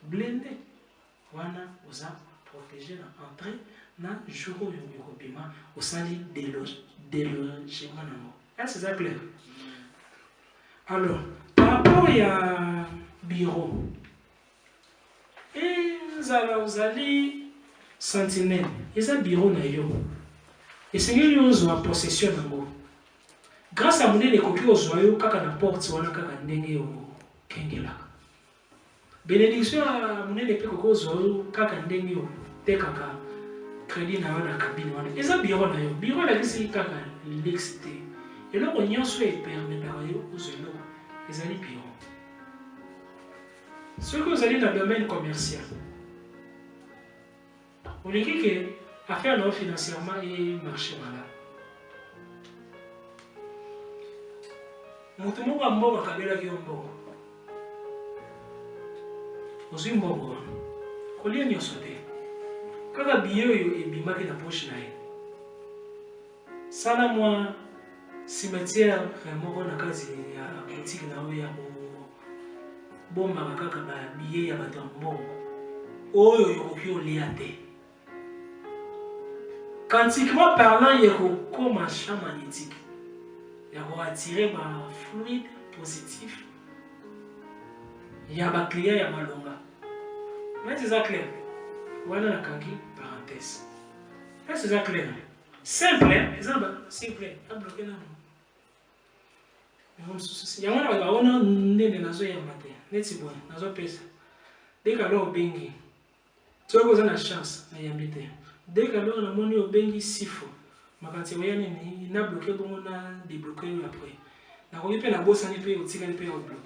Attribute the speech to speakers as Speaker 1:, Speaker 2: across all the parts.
Speaker 1: blindé. Wana oza protégé na entrée na jour où yokobima osali délogement nango. Est-ce que c'est clair? Alors, par rapport à bureau, et vous allez sentinelle, et un bureau na yo. Et c'est que vous avez possession nango. Grâce à mon les copies aux joyaux, kaka na porte wana kaka ndenge au kengela. Bénédiction à mon les copies aux joyaux, kaka ndenge au te kaka crédit na wana cabine wana. Et ça bureau na yo. Bureau la kisi kaka l'exité. Et là on y en soit permet d'ailleurs aux joyaux. Les alliés bureau. Ce que vous allez dans le domaine commercial, vous voulez que affaire non financièrement et marché malade. Mutu moko amboka kabela ki mboko. Ozwi mboko. Kolia nyonso te. Kaka biye oyo ebimaki na poche na ye. Sala mwa cimetière moko na kati ya boutique na oyo ya bomba kaka ba biye ya bato mboko. Oyo yokoki olia te. Quantiquement parlant, il y a comme un champ magnétique. Il y a attiré un fluide positif. Il y a un client, il y a un longa. Mais c'est ça clair. Voilà la kangi, parenthèse. Mais c'est ça clair. Simple, hein? Simple. Pas bloqué là. Il y a un nez de nazo ya matin. N'est-ce pas? Nazo pesa. Dès que l'on bengi, tu as la chance à y habiter. Dès que l'on a monnaie au bengi sifo, ma quand tu vois il n'a bloqué comme on a débloqué après. La roue peut la bosse en épée au tigre épée au bloc.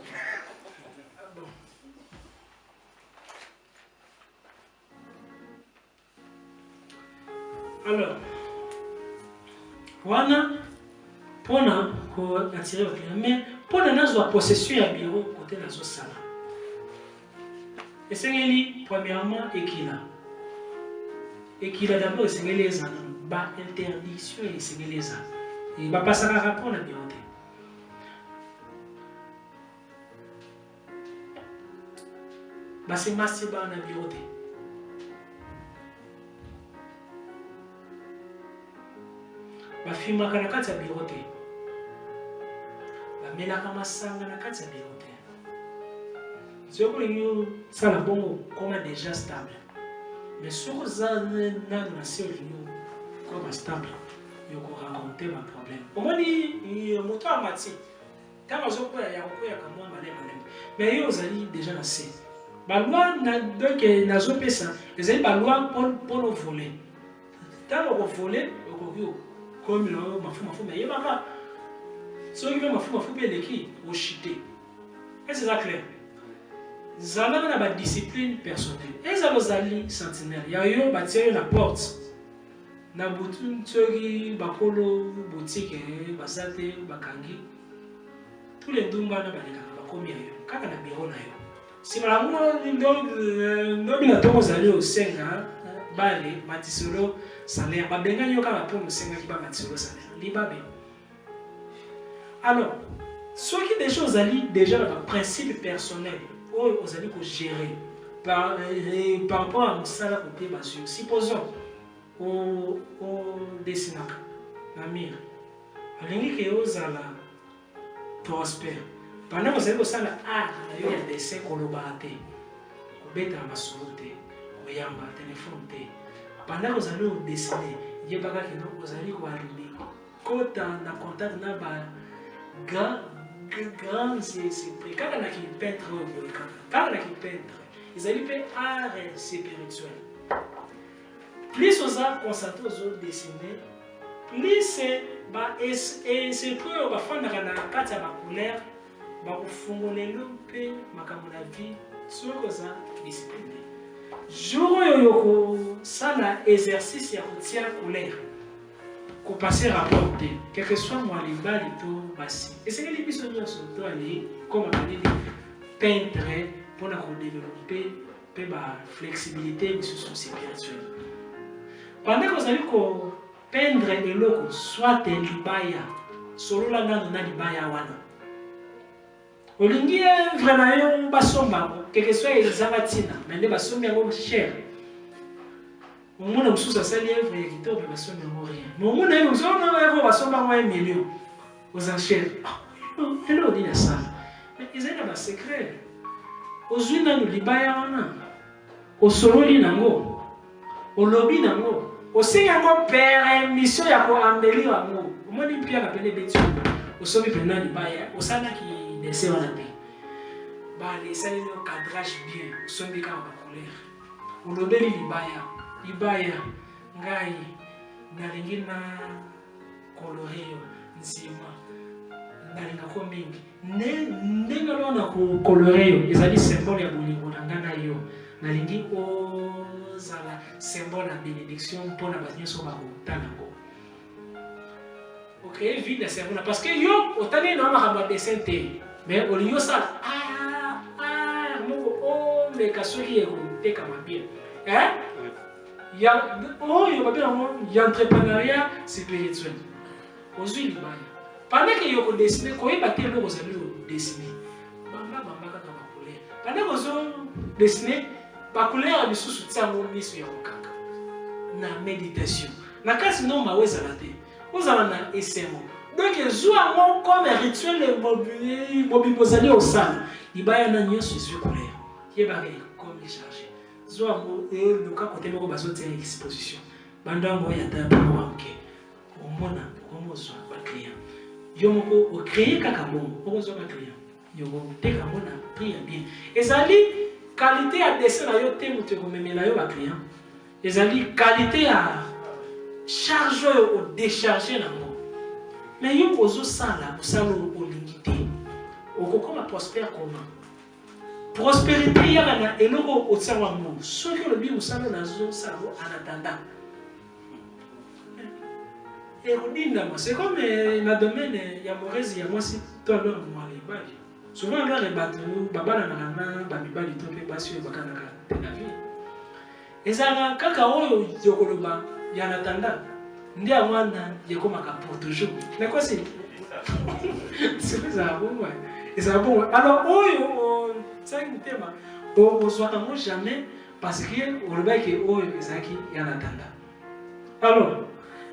Speaker 1: Alors, voilà pour attirer le client, mais pour la possession à bureau côté de la salle. Et c'est premièrement équilibre. Et qu'il a d'abord essayé les ans, bas interdiction et essayé les ans. Il va passer à rapport à la beauté. Bah c'est massif dans la beauté. Bah film à la carte à beauté. Bah mais la ramassanga la carte à beauté. Je veux que ça la bongo comme déjà stable. Mais si vous avez un seul comme stable, vous pouvez raconter un problème. Au moins, il y a un moteur à matière. Quand vous avez un moteur mais vous avez déjà assez. La loi n'a pas ça. Vous avez la loi pour le voler. Quand vous volez, vous avez comme il y a un fou, mais il n'y a pas. Si vous avez un fou, vous chitez. Est-ce que c'est clair? Zala na ba discipline personnelle. Et zalo zali sentinelle. Ya yo bâtir la porte. Na butu tsori bakolo boutique basate bakangi. Tous les dumba na baleka bakomi ayo. Kaka na bureau na yo. Si malamu ndo bina tomo zali o senga bale matisolo salaire ba benga yo kaka pour le senga ki ba matisolo salaire. Libabe. Alors, ce qui des choses ali déjà dans le principe personnel. Vous allez gérer par rapport à ça côté basure. Supposons au dessinac, la mire. Alingi que vous allez prospère. Pendant que vous allez ça la il y a des dessins collaboratifs. Vous bête à ma sauté, vous y a ma téléphone. Pendant que vous allez dessiner, il y a pas que vous allez quoi arriver. Quand on a contact na ba grand c'est quand on a qui peintre quand on a qui peintre ils allaient faire art spirituel plus on a concentré aux autres dessinés plus c'est c'est pour on va faire dans la carte à ma couleur va fongoler l'opé ma comme la vie sur ça discipliné jour yoko ça la exercice ya retient couleur pour passer à rapporter, quel que soit moi les balles et tout, bassi. Et c'est que les pisonniers sont allés, comme on dit, peindre pour développer la flexibilité de ce spirituel. Pendant que vous allez peindre les locaux, soit des libaya, solo la nana libaya wana. olingi œuvre na yo basomba quelque soit ezanga tina mais nde basombi yango cher omona mosusu asali œuvre ya kitoko basombi yango rien mais omona ye mosusu ona œuvre basomba yango 1 million aux enchères elo nini asala mais ezali na basecret ozwi nanu libaya wana osololi nango olobi nango osengi yango permission ya koambeli yango omoni mpia kapene beti osomi mpena libaya osalaki dese wana te bale esaleli yo cadrage bien osombi kaka bacouleur olobeli libaya ngai nalingi na kolore yo nsima nalingako mingi ndenge lona kokolore yo ezali symbole ya bolingo na ngai na yo nalingi ozala symbole ya bénédiction mpona bato nyonso bakotala yango okeye vide ya cerveau parce que yo otali na makambo ya dessin te mais olingi osala moko omeka soki ekotekama bien oyo babe yango ya entrepreneuriat spirituel ozwi libaya pendant que yo kodessine koyeba te eloko ozali odessine bamba kaka bacouleur pendant que ozodessine bacouleur misusu tia yango miso ya kokanga na méditation na kasi no mawe ezala te ozala na esengo donc ezwa yango comme rituel mobimbo ozali osala libaya na nyonso ezwi couleur yebaka comme chargé zwa yango eluka kote moko bazotia exposition bandango ya ta moke omona omozwa baclient yo moko ocréer kaka bongo okozwa baclient yo koteka mona prix ya bien ezali qualité ya dessin na yo te moto ekomemela yo baclient ezali qualité ya charge oyo odécharge nango mais yo ozosala osala olingi te okokoma prospère comment prospérité yaka na eloko otiango yango soki olobi mosala nazosala en attendant ekodindama c'est comme na domaine ya morezi ya mwasi to alors mwa libali souvent alors bato babalanaka na bamibali to mpe basi oyo bakanaka te na vie ezalaka kaka oyo yokoloba ya en attendant nde yango wana yekomaka pour toujours nakosi ezala bongo ezala bongo alors oyo saki motema ozwaka yango jamais parce que olobaki oyo ezalaki ya en attendant alors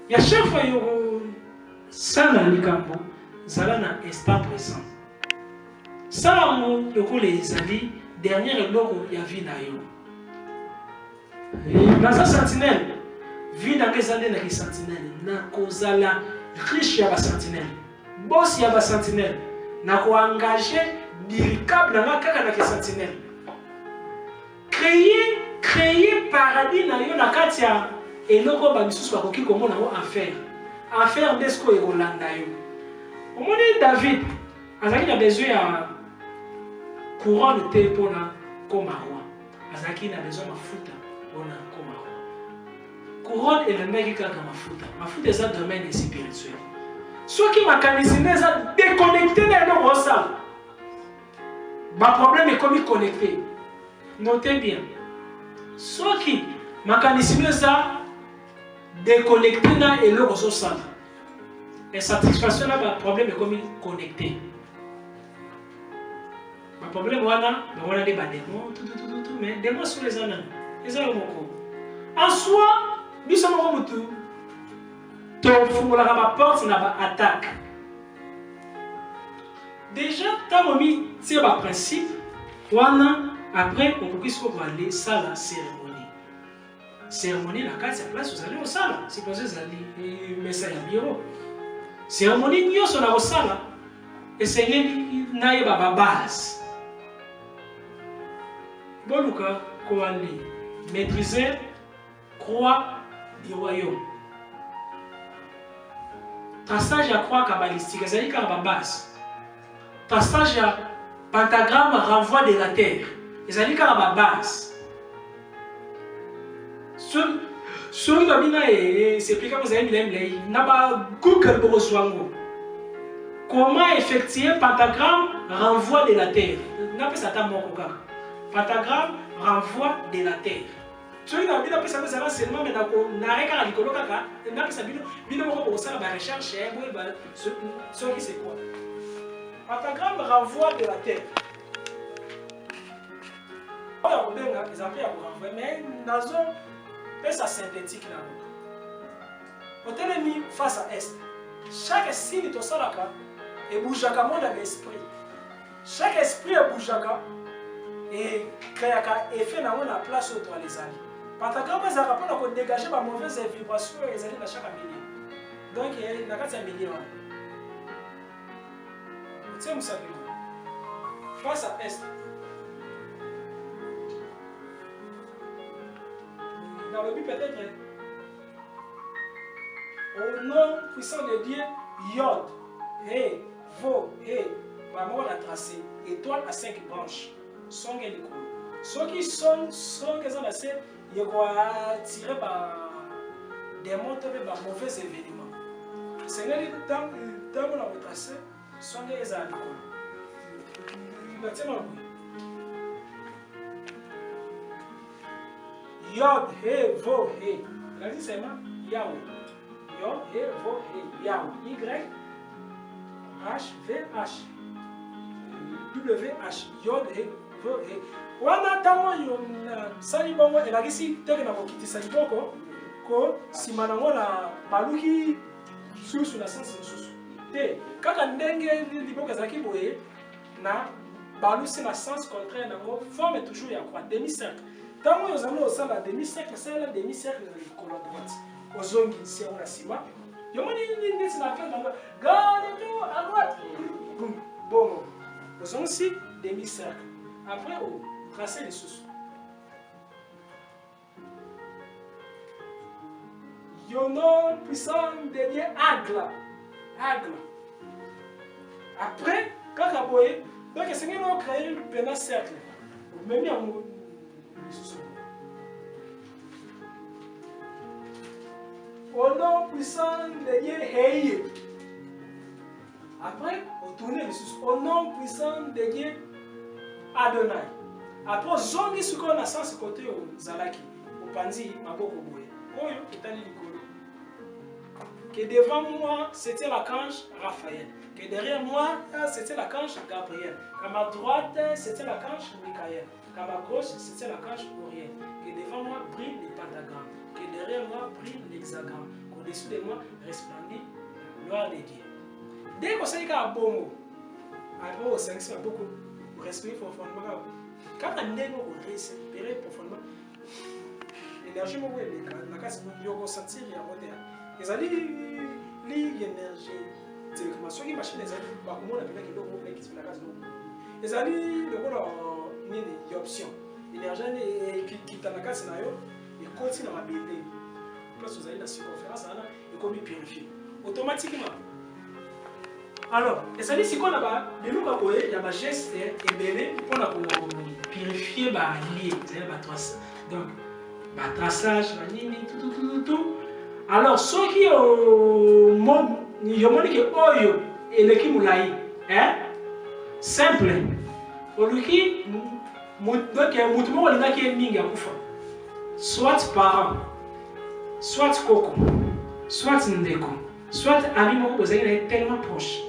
Speaker 1: ya chaque fois yokosala likambo zala na instant présent sala yango lokola ezali dernière eloko ya vie na yo naza sentinelle vie nanga eza nde naki sentinelle nakozala riche ya basentinelle bosi ya basentinelle nakoengage diricable nanga kaka naki sentinelle créer paradis na yo na kati ya eloko bamisusu bakoki komona yango affaire nde sikoyo ekolanda yo omoni David azalaki na besoin ya couronne te mpona koma roi azalaki na besoin mafuta mpona koma roi couronne elemaki kaka mafuta eza domaine spirituel soki makanisi nde eza déconnecté na eloko osala baproblème ekomi connecté notez bien soki makanisi nde eza déconnecté na eloko osala insatisfaction na baproblème ekomi connecté baproblème wana bango nde badémon mais démon solo eza nani eza yo moko en soi biso moko motu tofungolaka baporte na baattaque déjà ntango mitie baprincipe wana après okoki siko koale sala cérémonie na kati ya place ozali osala supposé ezali mesa ya bureau cérémonie nyonso na kosala esengeli nayeba babase boluka koale maîtriser croix du royaume traçage ya croix kabbalistique ezali kaka babase traçage ya pentagramme renvoi de la terre ezali kaka babase soki babina s'explique vous avez milai na ba Google boroswango comment effectuer pentagramme renvoi de la terre na pesa ta moko kaka pentagramme renvoi de la terre soki na bina pesa pesa seulement mais na reka likolo kaka na pesa bino moko bosala ba recherche boye ba soki c'est quoi Pentagramme renvoie de la terre. Ils appellent à renvoyer, mais nazo ça synthétique là. Quand on est mis face à est, chaque signe de salaka et bougaka monde avec l'esprit. Chaque esprit est bougaka et crée un effet dans la place où tu les amis. Pentagramme ça rappelle qu'on dégager la mauvaise vibration et les amis dans chaque milieu. Donc il y a 4 millions. C'est où ça face à est. Dans le but peut-être au nom puissant de Dieu, Yod, He, Vo, He, vraiment on a tracé étoile à 5 branches. Sont les coups. Ceux qui sont qu'ils ont assez, ils vont attirer par des montres et par mauvais événements. C'est là dans on a tracé, sont les alcools. Yod, He, Vo, He. La dit c'est moi, Yahweh. Yod, He, Vo, He. Yahweh. Y, H, V, H. W, H. Yod, He, Vo, He. Wana tango yon sali bongo elakisi teke na kokitisa liboko ko nsima nango na baluki susu na sensi susu. Te, kaka ndenge liboko ezalaki boye na balusi na sens contraire nango forme toujours ya croix demi-cercle. Tango yozali osala demi-cercle, sala demi-cercle na likolo ya droite. Ozongi nsi yango na nsima. Yomoni neti na pele nango garde tout à droite. Bon, ozongi nsi demi-cercle. Après, tracer les sous. Yonon puissant de Dieu Agla. Agla. Après, quand vous voyez, donc c'est que nous créons un cercle. Même il y a un au nom puissant de Dieu Heye. Après, on tourne les sous. Au nom puissant de Dieu Adonai. Après, zongi ce qu'on a sens côté au Zalaki, au Panzi, Maboko Boué. Oyo, Itali Nicolo. Que devant moi, c'était l'archange Raphaël. Que derrière moi, c'était l'archange Gabriel. Qu'à ma droite, c'était l'archange Michael. Qu'à ma gauche, c'était l'archange Uriel. Que devant moi, brille les pentagrammes. Que derrière moi, brille l'hexagramme. Qu'au-dessus de moi, resplendit la gloire de Dieu. Dès qu'on sait qu'il y a un bon mot, après, au 5, c'est beaucoup. Respirer profondément. Quand on est respirer profondément, l'énergie est la case de ressentir les alliés, l'énergie, c'est une machine, les alliés, comment on appelle les logos qui sont la case de les alliés, le rôle il y a option. L'énergie qui est dans la case, il continue à m'habiller. Parce que vous allez dans la circonférence, il est comme purifié. Automatiquement. Alors, les amis, si on a il y a un geste et belé pour purifier les liens, donc, traçage, tout. Alors, ceux qui ont dit que et le qui moulaï, simple. Au lieu qui, donc, il y a un mouvement qui est minga kufa. Soit parent, soit coco, soit ndeko, soit ami, vous êtes tellement proche.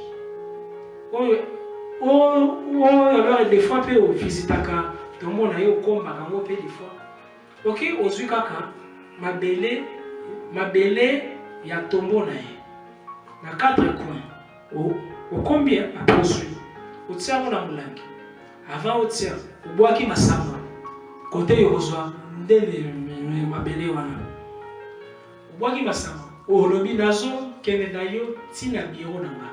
Speaker 1: Alors des fois peut visitaka tout le monde a eu combat quand des fois ok ozui kaka mabele ya tombo na 4 coins au combien à poursuivre au tia mon amulangi avant au tia au boaki masamba côté yozwa ndele mabele wana au boaki masamba au lobi nazo kene dayo tina biro nanga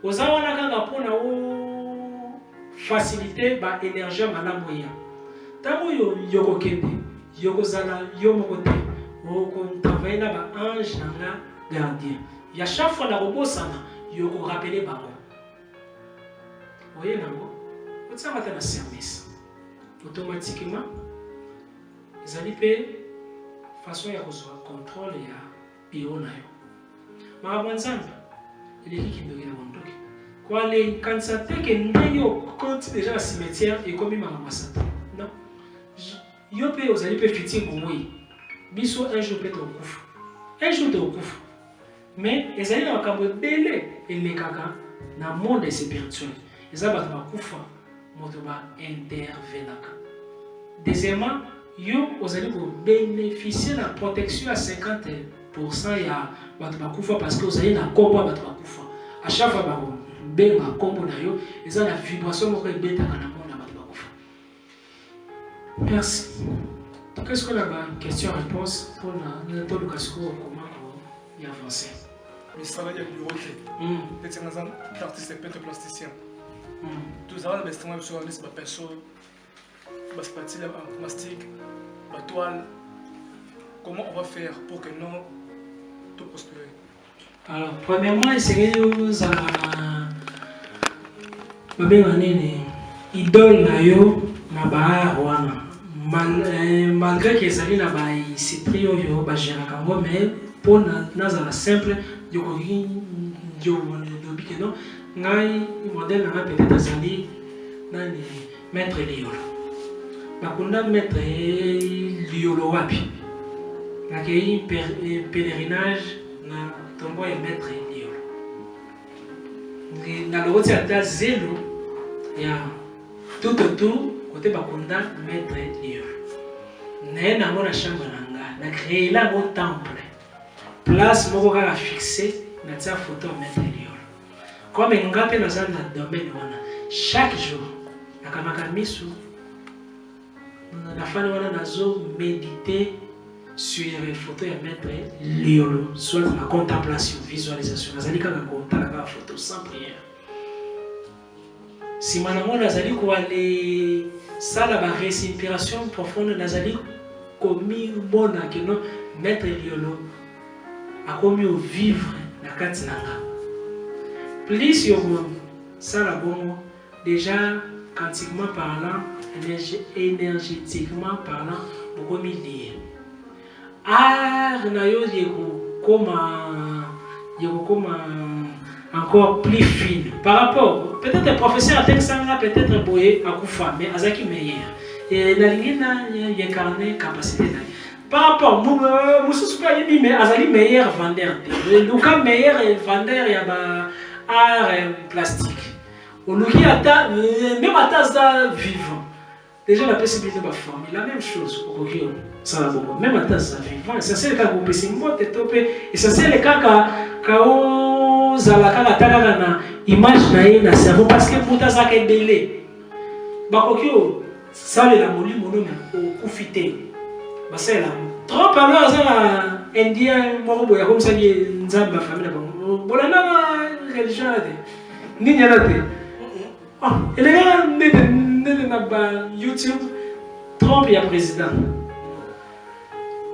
Speaker 1: ozawana kanga pona o faciliter ba énergie malamu ya tango yoko kende yoko zala yomokote oko travailler na ba ange na gardien ya chaque fois na robosana yoko rappeler bango voyez nango otsa mata na service automatiquement ezali pe façon ya kozwa contrôle ya bio na yo mabwanzana eleki kindoki na bondoki kwa le kanisa teke ndenge okonti déjà na cimetière ekomi makambo sata non yo pe ozali pe fiti ngomoi biso un jour pe tokufa un jour tokufa mais ezali na makambo ebele elekaka dans le monde spirituel. Et ça va intervenir. Deuxièmement, vous allez bénéficier de la protection à 50% parce que vous avez un combo à chaque fois vous avez un combo et ça la vibration que vous avez dans le monde. Merci. Qu'est-ce que la question-réponse pour notre comment y avancer?
Speaker 2: Le travail est du rocher. C'est un artiste et peintre plasticien. Tout ça, c'est un peu de personne, de mastic, de toile. Comment on va faire pour que nous tout prospérer?
Speaker 1: Alors, premièrement, essayez de vous idole na yo na ba wana. Malgré que les alliés na ba c'est trio yo ba gérer quand mais pour na simple yo yo que non ngai modèle na peut-être azali na ni maître liolo bakunda maître liolo wapi na kei pèlerinage na tombo ya maître liolo na loboti ata zelo ya tout côté bakunda maître liolo na ngona chambre nanga na créer là mon temple place moko kaka fixé na tia photo maître liolo. Comme un gars dans le domaine, chaque jour, la femme a méditer sur les photos et mettre liolo, soit la contemplation, visualisation. Nous allons la photo sans prière. Si nous allons ça la respiration profonde, nous allons commis bon que nous mettre liolo, a commis vivre la katinanga. Plus ça la bon déjà quantiquement parlant, énergétiquement parlant, beaucoup lié. Na yo comme encore plus fine par rapport peut-être professeur Texanga peut-être boye à Koufa mais azaki meilleur et la ligne y incarné capacité par rapport mususu pas yemi mais azali meilleur vendeur le cas meilleur vendeur ya ba art plastique. On nous dit même à ta vivant. Déjà la possibilité de former la même chose au Kogyo. Ça va beaucoup. Même à ta vivant. Et ça c'est le cas où c'est une motte topé. Et ça c'est le cas quand zalaka tala na image na cerveau parce que muta za ke belé. Ba Kogyo ça le la moli mono mais au kufité. Ba c'est là. Trop alors ça indien moko boya comme ça ni nzamba famille ba. Bolana religion ni nyalate. Ah, et les gars ne YouTube Trump ya président.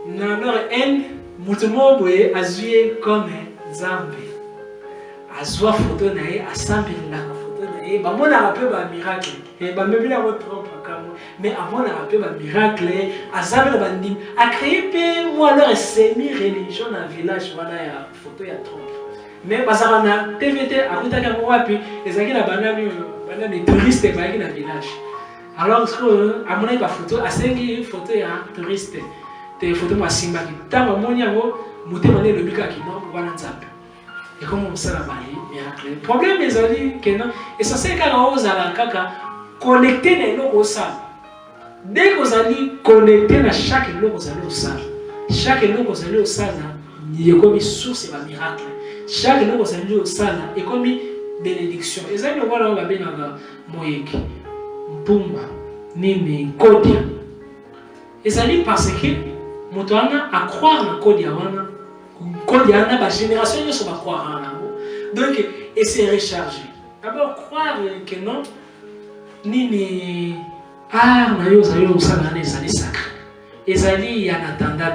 Speaker 1: Na leur haine, mutumo boye azuye comme Zambé. Azwa photo nae asambe la photo nae. Ba mona rappel ba miracle. Et ba même la Trump comme mais avant la rappel ba miracle, azambe ba ndim a créé pe moi leur semi religion na village wana ya photo ya Trump. Mais parce que na TVT à côté de moi puis les amis la banane des touristes qui dans le village. Alors que à mon avis la photo à 5 photos ya touristes des photos moi simba qui tant mon yango muté mané le bika qui non wana nzambe. Et comme on ça la bailler miracle. Le problème les amis que non et ça c'est quand on a kaka connecter les locaux ça. Dès que vous allez connecter à chaque logo vous allez au ça. Chaque logo vous allez au ça il y a comme source et miracle. Chaque logo vous allez au ça et comme bénédiction. Et ça nous voilà on va bien dans moyeki. Mpumba nini kodia. Et ça dit parce que motoana à croire na kodia wana. Kodia na ba génération yo so ba croire na. Donc et c'est rechargé. D'abord croire que non nini na yo za yo ça na ça sacré. Et ça dit y a natanda.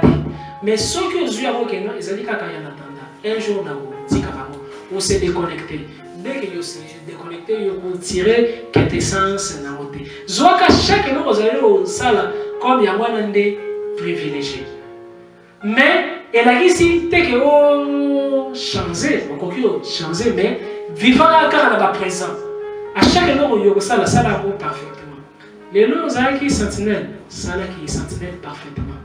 Speaker 1: Mais ce que je veux que non, ça dit kaka y a natanda. Un jour na go tikaka on s'est déconnecté. Dès que vous êtes déconnecté, vous tirez cette essence dans votre vie. Zoaka chaque fois vous allez au salle comme il y a un privilégié. Mais elle a ici dès que vous changez, vous changez, mais vivant à la présent. À chaque fois vous au salle, ça va parfaitement. Les noms qui sentinelle, ça là qui sentinelle parfaitement.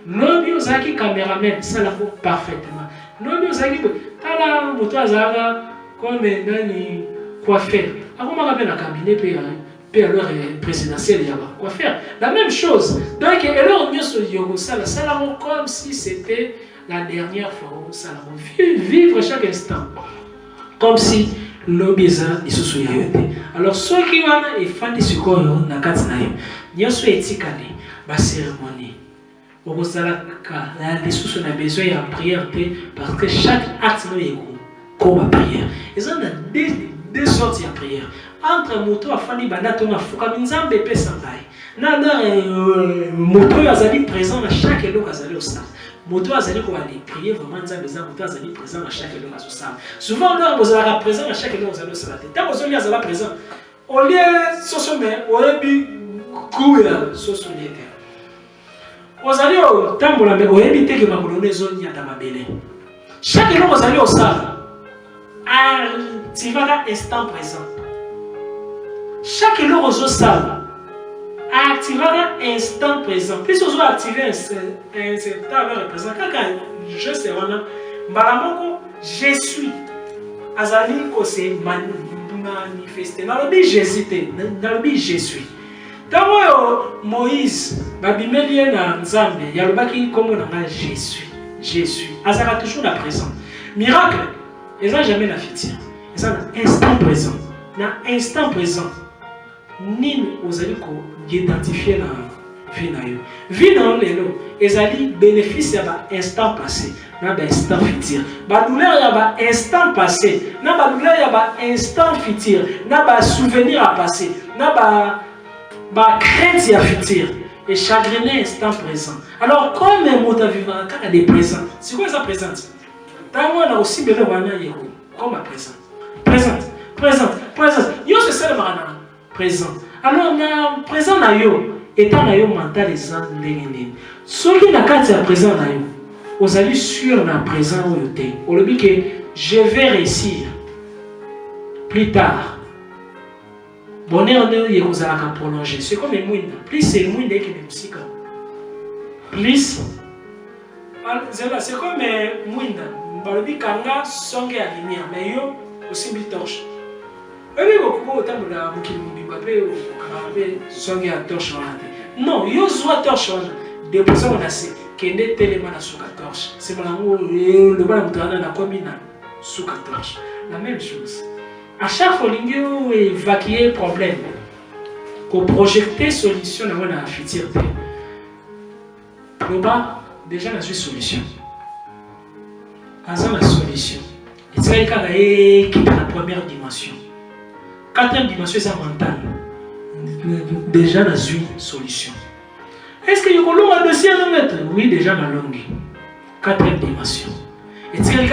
Speaker 1: Nos bio qui caméraman, ça là parfaitement. Nos bio qui tala moto azara comme nani coiffeur. Avant on rappelle la cabinet puis alors présidentiel quoi faire. La même chose. Donc alors mieux sur yogo ça comme si c'était la dernière fois où ça vivre chaque instant comme si l'obéza est sous yoyote. Alors ceux qui vont et font des secours na kati na yo. Nyoso etikali ba cérémonie. Okozala ka na sous on a besoin de prière parce que chaque acte no yego comme prière. Ils ont deux sortes de prière. Entre moto afani banato na fuka minzambe pesa ngai. Na moto azali présent na chaque eloko azali au sein. Moto azali ko aller prier vraiment nzambe za moto azali présent na chaque eloko au sein. Souvent là vous allez présent na chaque eloko azali au sein. Tant que vous azali présent. Au lieu soso mais au lieu kuya soso liete. Vous allez au tambola mais au lieu te que makolone zone ya mabele. Chaque eloko azali au sein. Activera instant présent. Chaque eloko ozo sala activera instant présent. Plus ozo activer instant présent. Quand je sais wana mbalamoko je suis azali ko se manifester. Na lobi Jésus te, na lobi je suis. Tango Moïse babimeli na Nzambe yalobaki comme na je suis. Je suis. Azala toujours la présent. Miracle, ils n'ont jamais la future. Ils ont l'instant présent. Dans l'instant présent, ni vous allez identifier la vie. Vie dans l'élo, ils allez bénéficier de l'instant passé, de l'instant futur. La douleur, il y a l'instant passé, la douleur, il y a l'instant futur, il souvenir à passer, il y a crainte à futur. Et chagriner l'instant présent. Alors, comme un mot à vivre, quand il est présent, c'est quoi ça présente? Dans moi, on a aussi besoin de comme à présent. Présente, présente, présente. Yo c'est ça le marana. Présent. Alors, na présent na yo, étant na yo mental les gens n'engagent. Ceux qui na carte à présent na yo, vous allez sur na présent où yote. On le dit que je vais réussir plus tard. Bonheur ne vous allez prolonger. C'est comme une mouine. Plus c'est une mouine que les musiques. Plus c'est comme une mouine. Balobi kanga songe ya lumière mais yo aussi bi torche. Ebe ko ko tambola mukili mbiba pe kanabe songe ya torche wana. Non, yo zwa torche wana. Déposer on a c'est kende telema na suka torche. C'est malango le bala mutana na komina suka torche. La même chose. À chaque fois l'ingéo évacuer problème. Ko projeter solution na wana futur. Le bas déjà na solution. Dans la solution. Et c'est qui dans la première dimension. Quatrième dimension, c'est mental. Déjà dans une solution. Est-ce que vous avez un dossier à mettre? Oui, déjà dans la longue. Quatrième dimension. Et c'est qui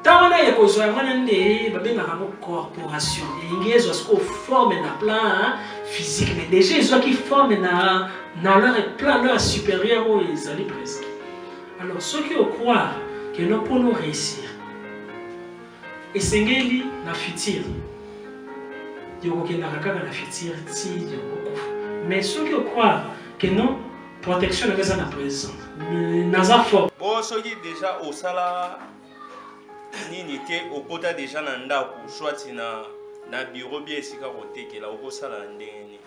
Speaker 1: tant que vous avez une corporation. Il y a des forment dans le plan physique. Mais déjà, ils ont qui forment dans leur plan leur supérieur où ils allaient présents. Alors, ceux qui croient que nous pouvons réussir. Et c'est ce la futur. Il y a la futur. Mais ceux qui croient que non, protection de la présent. Nous avons fort.
Speaker 3: Bon, ceux qui déjà au salaire, ni était au côté déjà dans le soit na bureau bien ici côté que là au salaire ndeni.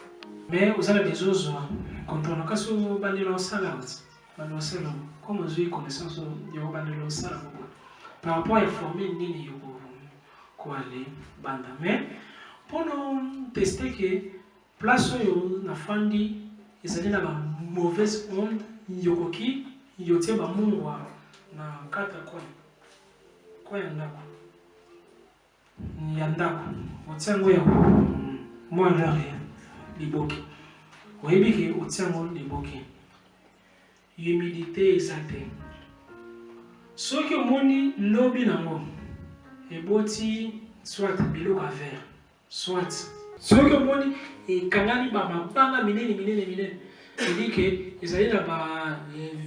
Speaker 1: Mais vous avez des choses quand on a cassé au bandit salaire. Comme vous avez connaissance de bandit salaire. Par rapport à informer ni quoi aller banda. Mais pour nous tester que place où na fandi ils allaient dans la mauvaise onde yokoki yotie ba mungwa na kata kwa yandako otsango ya moi là liboki oyebiki otsango liboki humidité exacte soki omoni lobi nango eboti soit biloko à verre soit soki omoni ekangani bamabanga minene c'est-à-dire que ezali na ba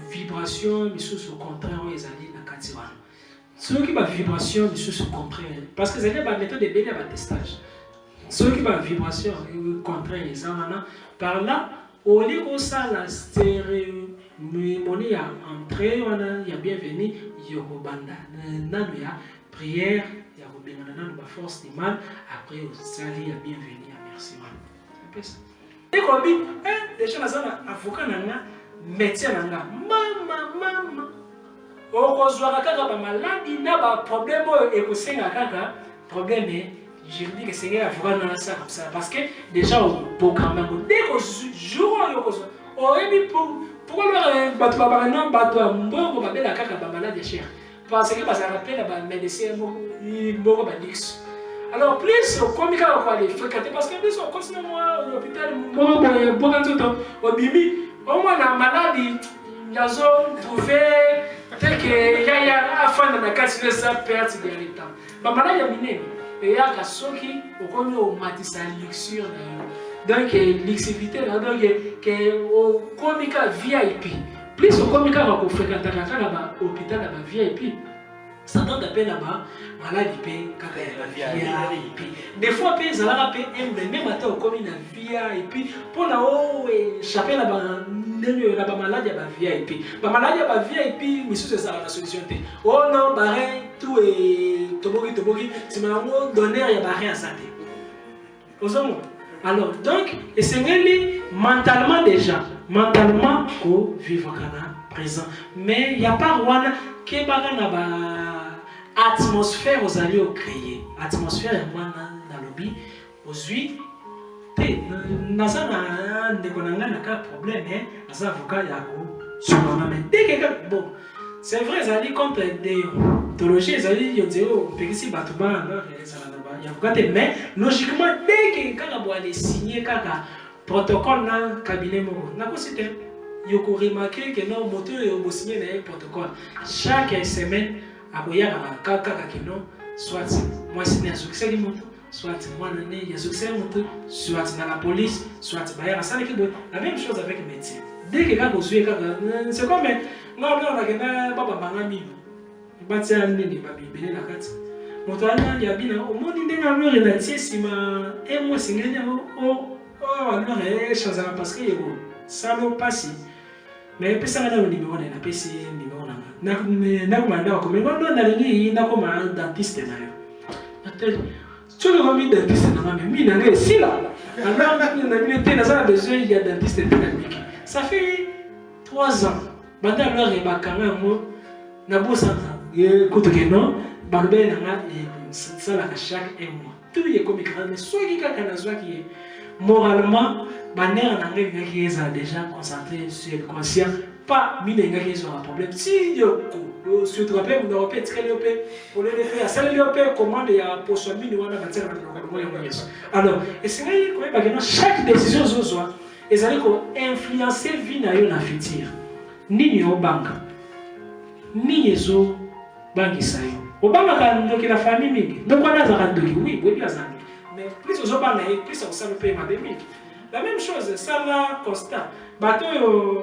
Speaker 1: vibration misusu au contraire oyo ezali na kati wana soki ba vibration misusu au contraire parce que ezali ba méthode ebele ya batestage soki ba vibration contraire eza wana par là oli kosala cérémonie ya entrée wana ya bienvenue yokobanda nano ya prière ya bengana ba force du mal après osali ya bienvenue ya merci man. C'est ça. Et comme déjà nazana avocat nanga métier nanga mama okozwaka kaka ba maladie na ba problème et kosenga kaka problème je me dis que c'est avocat nanga ça comme ça parce que déjà au programme dès que jour yokozwa oyebi pourquoi le bato ba non bato mbongo ba bela kaka ba maladie chère parce que ça rappelle ba médecin mbongo ba dix. Alors plus comme quand on va les fréquenter parce que plus on continue moi l'hôpital bon temps au bimi au moins la maladie ils ont trouvé que il y a afin de casser ça perte de temps ba maladie ya minene et ya kasoki au comme au matisa luxure donc l'exclusivité là donc que au comica VIP plus au comica va fréquenter la hôpital la VIP. Ça donne d'appel là-bas, maladie paix, VIP. Des fois, paix, ça va paix, même matin, comme une VIP. Pour la haut, échapper là-bas, maladie à VIP. La maladie à VIP, mais c'est ça la solution. Oh non, barré, tout est tobogi, c'est maintenant donner il y a barré à santé. Alors, donc, et c'est mentalement déjà, mentalement, qu'on vive présent. Mais il n'y a pas one qui est atmosphère aux alliés au créer. Atmosphère, il y a dans le lobby. Aujourd'hui, pas problème, les avocats, il y a dès que bon, c'est vrai, ils allaient contre des théologies, ils allaient dire, si mais logiquement, dès que quand on a signé le protocole dans le cabinet, il faut remarquer que nos moteurs ont signé un protocole. Chaque semaine, il y a soit moi c'est un succès du moto, soit moi il y a un succès du moto, soit dans la police, soit la même chose avec le médecin. Dès que quand c'est comme non, on a pas bangami. Batia nini babibele la kati. Moto ana ya bina au monde ndenga lore na tie sima et moi singenya alors chanza parce que yego ça me passe. Mais pesa ngana no numéro na pesa numéro na komanda ko mais ngondo na lingi na ko ma dentiste na yo. Atel tu le remis dentiste na mais mi na ngai sila. Alors na mi te na ça besoin il y a dentiste dynamique. Ça fait 3 ans. Banda alors e bakanga mo na bosa écoute que non balbe na ça la chaque mois. Tout est comme écran mais soit qui kaka na soit qui moralement banère na ngai qui est déjà concentré sur le conscient pas minenga qui ont un problème si yo sur te rappelle on a fait pour les faire ça les opé commande ya poso mini wana batira na yeso alors et c'est vrai que chaque décision zozoa ezali ko influencer vie na yo na futur nini o banka nini ezo bangisa yo obanga ka ndoki la famille mingi donc on a za ndoki oui oui bien ça mais plus aux obanga et plus on ça le paiement des mingi la même chose ça va constat bateau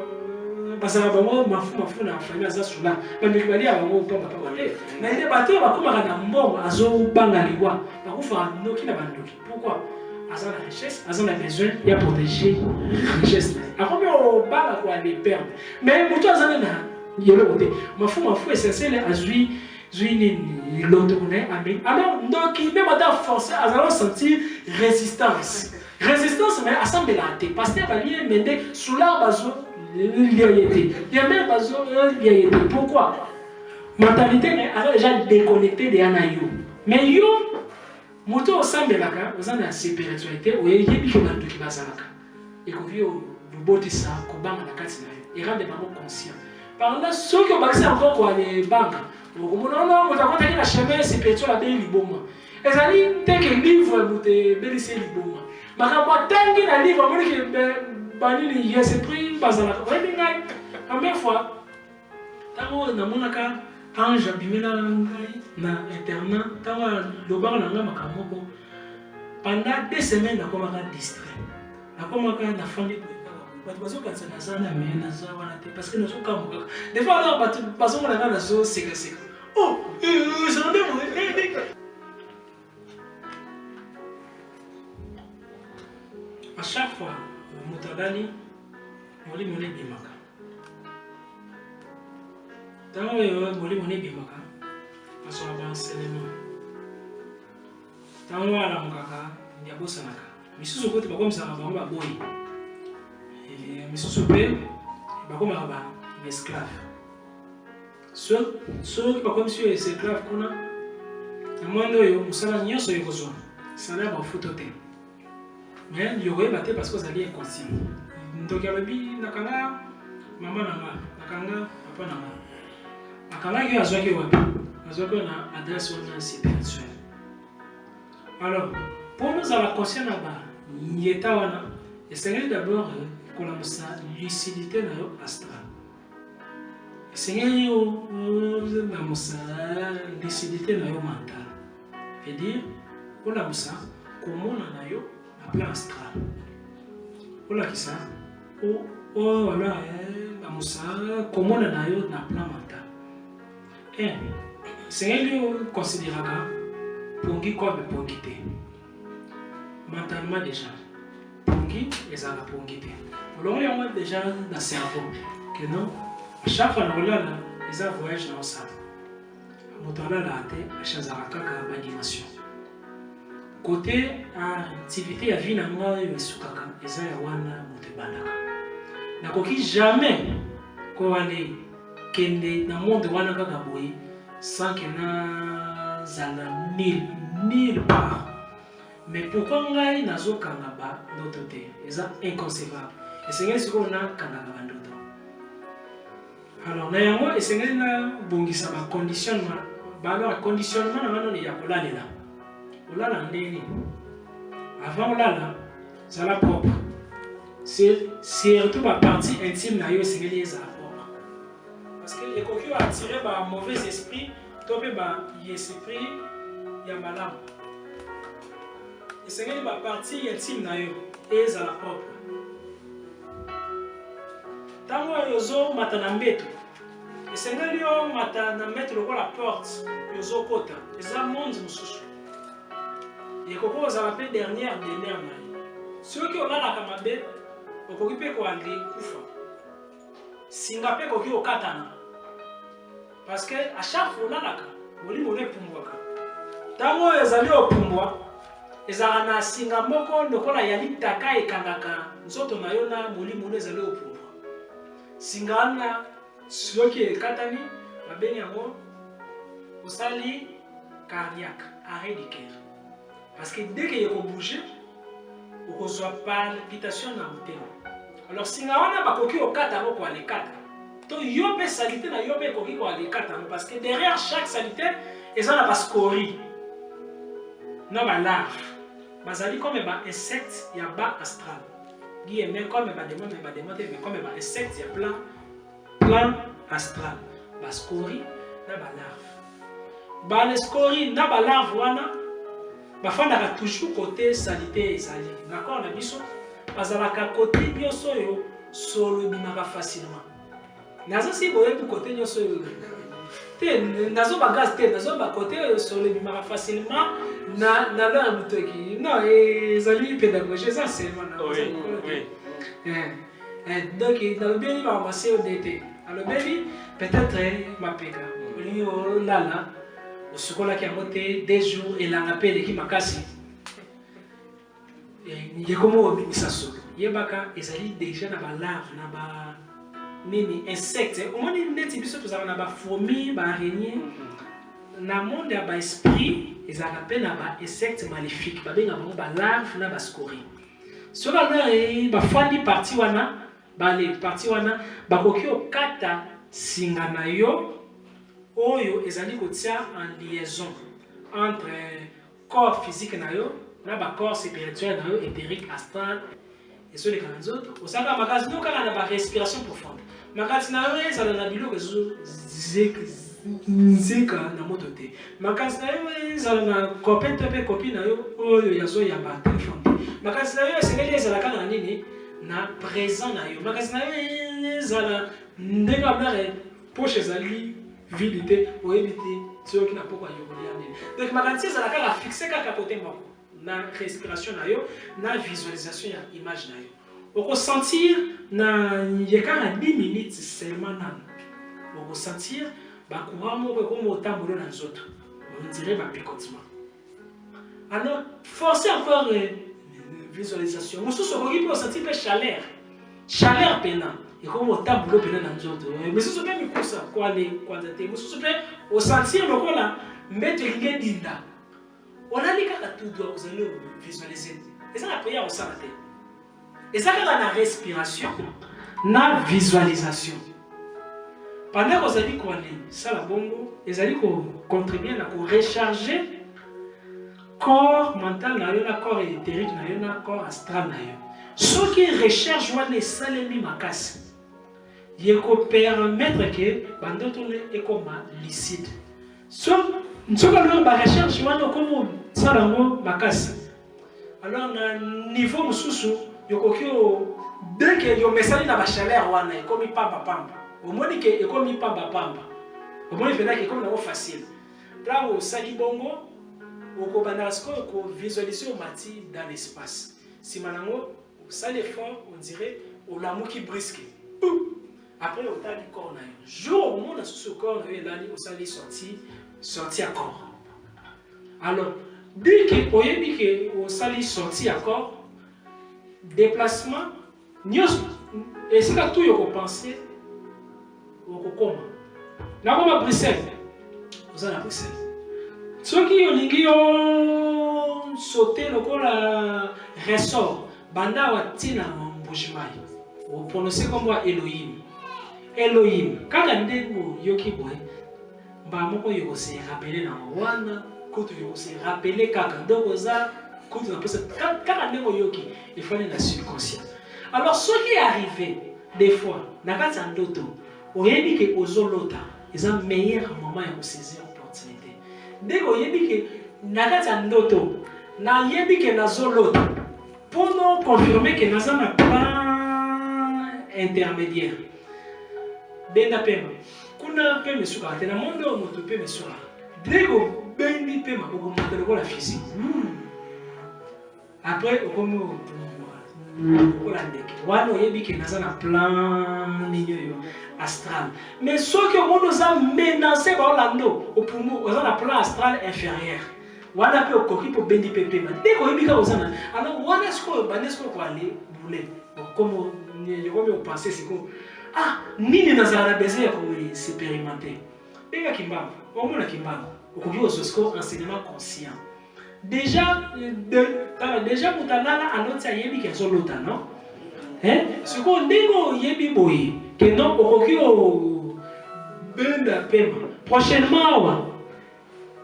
Speaker 1: parce que bango mafu na famille za sula bandoki bali ya bango pamba pamba te na ile bateau bakoma na mbongo azo banga liwa bakufa ndoki na bandoki pourquoi à la richesse, à la besoin, il y a protéger la richesse. Après, on va les perdre. Mais pour toi, il y a le côté. Ma fou essentiel à jouer l'autre. Alors, donc, même à forcer, à allons sentir résistance. Résistance, mais à sembler la tête. Parce que il y a sous l'arbre, il y a même pourquoi? Mentalité, elle a déjà déconnecté des anaïos. Mais yo, moto ensemble là quand vous avez la spiritualité ou il y a des gens qui va ça là et que vous botez ça que banque na kati na et rendre vraiment conscient par là ceux qui ont accès encore quoi les banques donc non vous avez la chemin spirituel à des liboma et ça dit dès que livre vous te bénissez liboma mais quand moi tangi na livre moi que bani il y a ce prix bazala ouais bien première fois tango na monaka ange abimela ngai na internat tawa lobaka na nga makamoko pendant 2 semaines nakomaka distrait nakomaka na famille bato bazokanisa naza na me naza wana te parce que nazokamokaka des fois alors bato bazomonaka nazosekaseka oh zande à chaque fois moto alali molimo nebimaka tant que molimo nebimaka parce qu'on va enseignement ntango alamukaka ndiabosanaka misusu kote bakomisaka bango baboyi misusu mpe bakomaka baesclave soki bakomisi oyo esclave kuna na mwanda oyo mosala nyonso ekozwa salaire bafuta te mais yokoyeba te parce que ozali inconscient ndoki alobi nakanga mama na nga nakanga papa na nga akangaki oyo azwaki wapi azwaki oyo na adresse wana spirituelle. Alors mpo nozala conscient na banyeta wana esengeli d'abord kolamusa lucidité na yo astral esengeli olamusa lucidité na yo mental veut dire olamusa komona na yo na plan astral olakisa wala lamusa komona na yo na plan mental esengeli okonsideraka pongi kobe pongi te mentalement déjà pongi ezala pongi te olongoli yango déjà na cerveau que non chaque fois na kolala eza voyage na osala moto alalaka te achazaka kaka badimension côté activité ya vie na nga oyo esukaka eza ya wana moto ebandaka nakoki jamais koale kende na monde wana kaka boye sans que nazala mille part. Mais pourquoi ngai nazokanga ba ndoto te eza inconcevable esengeli sikoyo nakangaka bandoto. Alors na yango esengeli na bongisa baconditionnement alors conditionnement na ngano ya kolalela olala ndeni avant olala zala propre c'est surtout ba partie intime na yo esengeli ezala propre parce que ekoki attirer ba mauvais esprit to pe ba esprit ya malamu esengeli ba partie intime na yo ezala propre tango yozo mata na mbeto esengeli yo mata na mbeto lokola porte yozo kota eza monde mosusu ekoko ozala mpe dernière na ye soki olalaka mabe okoki mpe koande kufa singa mpe koki okatana parce que à chaque fois olalaka molimo ono epumbwaka ntango oyo ezali opumbwa ezala na singa moko lokola ya litaka ekangaka nzoto na yo na molimo ono ezali opumbwa singa wana soki ekatani babengi yango osali cardiaque arrêt du cœur parce que dès que ekobouge okozwa palpitation na motema. Alors singa wana bakoki okata yango koalekata to yo mpe salite na yo mpe ekoki koalekata yango parce que derrière chaque salite eza na bascorie na balarve bazali comme bainsecte ya ba astral guillemets comme badémon te mais comme bainsecte ya plan astral bascorie na balarve balescorie na balarve wana bafandaka toujours côté salité ezali d'accord na biso bazalaka côté nyonso oyo solo ebimaka facilement nazo si boyebi côté nyonso oyo te nazo bagaz te nazo bakote oyo solo ebimaka facilement na leur ya motoki non ezali pédagogie eza seulement donc nalobeli bamasi oyo de te alobeli peut-être mapeka olingi olala osukolaki yango te 2 jours elanga mpe eleki makasi yekomo obimisa solo yebaka ezali déjà na balarve na ba nini insecte omoni neti biso tozala na bafourmi baaraignée na monde ya baesprit ezalaka mpe na bainsecte maléfique babenga bango balarve na bascorie soki alors bafandi parti wana bale parti wana bakoki okata singa na yo oyo ezali kotia en liaison entre corps physique na yo na ba corps spirituel na yo éthérique astral ezoleka na nzoto osalaka makasi no kaka na barespiration profonde makasi na yo ezala na biloko nzeka na moto te makasi na yo ezala na copain to mpe copine na yo oyo yazoyamba telefone te makasi na yo esengeli ezala kaka na nini na présent na yo makasi na yo ezala ndenge ablare poche ezali vide te oyebi te soki na poko ayokolia nini donc makanisi ezala kaka fixe kaka kote moko na respiration na yo na visualisation ya image na yo okosentir na yekaka 10 minutes seulement nano okosentir bacourant moko ekoma otambolo na nzoto ondire bapicotement Alors, forcez encore visualisation. Nous sommes au sentir peu chaleur. Chaleur pénal. Et comme au tableau pénal dans nous autres. Mais ce sont même pour ça. Quoi les quantités. Mais ce sont même au sentir le quoi là. Mettre rien d'inda. On a dit qu'à tout doigt vous allez visualiser. Et ça la prière au santé. Et ça quand la respiration, la visualisation. Pendant que vous avez dit qu'on est ça la bongo, vous allez contribuer à recharger corps mental, corps éthérique, corps astral. Ce qui recherche les salemi makasi, il faut permettre que bando tourne et comme licite. Ce que l'on recherche comme ça makasi. Alors na niveau mususu, yoko dès que yo message na ba chaleur wana comme pamba pamba. Au moins que comme pamba pamba. Au moins il fait comme facile. Là au saki bongo au visualiser au mati dans l'espace. Si maintenant, ça l'effort, on dirait, au l'amour qui brisque. Après, on t'a dit corps. Jour où on a sous ce corps, on s'est sorti à corps. Alors, dès qu'on s'est sorti à corps, déplacement, et c'est là tout qu'on pensait, on comment. Là, on va Bruxelles. Vous allez à Bruxelles. Ceux qui ont sauté le ressort, banda watina mbujimai. Vous prononcez comme moi Elohim. Elohim. Quand on dit yoki boy, mbamoko yoko se rappeler na wana, kutu yoko se rappeler kaka ndokoza, kutu na pesa. Quand on dit yoki, il faut aller dans le subconscient. Alors ce qui est arrivé des fois, na kata ndoto, oyebi ke ozolota, ils ont meilleur moment pour saisir l'opportunité. Dès que yebi ke nakata ndoto na yebi ke nazolota pour nous confirmer que nous avons un plan intermédiaire. Benda pema kuna pema suka tena mondo moto pema suka dès que bendi pema au monter la physique. Après au comme la ndeke wana yebi ke nous avons un plan ninyo astral. Mais ce que on nous a menacé par Orlando au poumon, on a un plan astral inférieur. Wana pe okoki pour bendi pepe ma. Dès qu'on yebika ozana, alors wana sko banesko ko aller bouler. Comme on pensait c'est que ah nini nazala besoin ko expérimenter. Bega kimbango, omona kimbango. Okoki ozosko enseignement conscient. Déjà mutanana anoti ayebika zolota non? Hein? Ce qu'on dégo yebi boye que non okoki o benda pema. Prochainement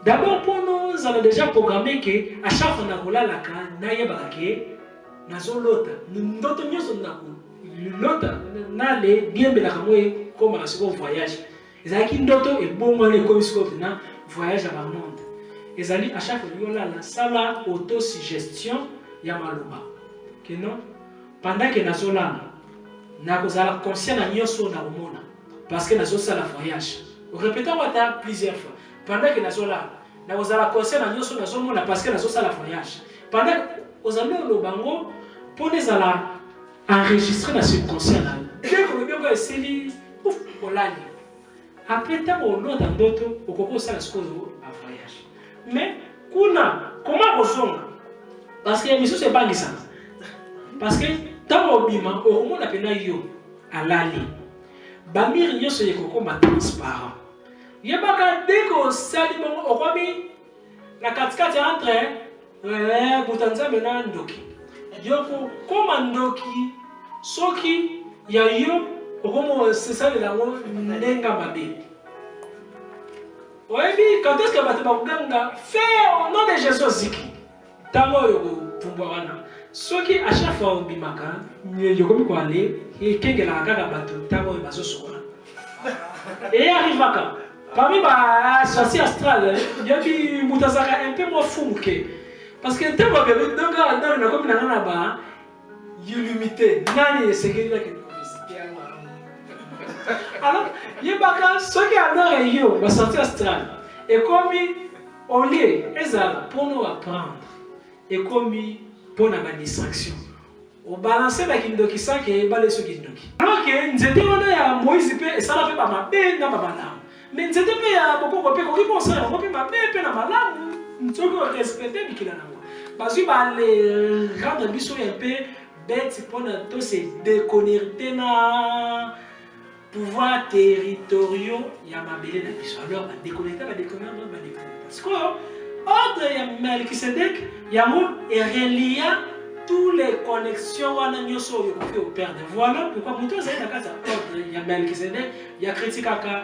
Speaker 1: d'abord pour nous allons déjà programmer que à chaque fois qu'on a la can, naïe barake, nazo lota, notre mieux son lota, n'allez bien de la camoué comme un second voyage. Et ça qui d'autres et bon moi les comme ce voyage à le monde. Et ça à chaque fois qu'on a la sala autosuggestion yamaluba. Que non pendant que nazo là, nazo la conscient na nyoso na umona parce que nazo ça la voyage. Répétons plusieurs fois. Pendant que nous là, nous allons conseiller à nous sommes parce que nous sommes à la voyage. Pendant que nous allons le bango pour nous aller enregistrer dans ce concert là. Dès que nous allons essayer, pouf, on l'a. Après tant on l'a dans d'autres, on commence à la scoler à voyage. Mais comment on songe? Parce que monsieur c'est pas ça. Parce que tant on bima, au moins on appelle yo à l'ali. Bamir yo se yeko comme transparent. Yabaka deko sali bongo okomi na katikati entre butanza mena ndoki yoko koma ndoki soki ya yo okomo sesali la nenga mabe oyebi quand est-ce que batu bakuganga fait au nom de Jésus ziki tango yoko pumbwa wana soki à chaque fois obimaka yokomi ko aller ekengela kaka batu tango bazo sokola et arrivaka parmi les sorties astrales, il y a des un peu moins fou. Parce que tant que bébé, donc dans le comme là-bas, il est limité. Nani c'est que alors, il y a ceux qui adorent la sortie astrale. Et comme on lit, pour nous apprendre. Et comme pour la distraction. On balance la kindoki sans qu'il y ait pas les kindoki. Alors que nous étions Moïse et ça l'a fait par ma peine dans ma banane. Mais nous étions beaucoup de gens qui pensaient que nous avons fait ma malamu, nous avons respecté ce qu'il a. parce que les rendre biso un peu bête pour tous se déconnecter na pouvoir territoriaux il y a ma belle na biso alors ba déconnecter parce que ordre ya Melchisedec ya mon et relia tous les connexions wana nyoso yo ko perdre voilà pourquoi muto za na kaza ordre ya Melchisedec ya critique aka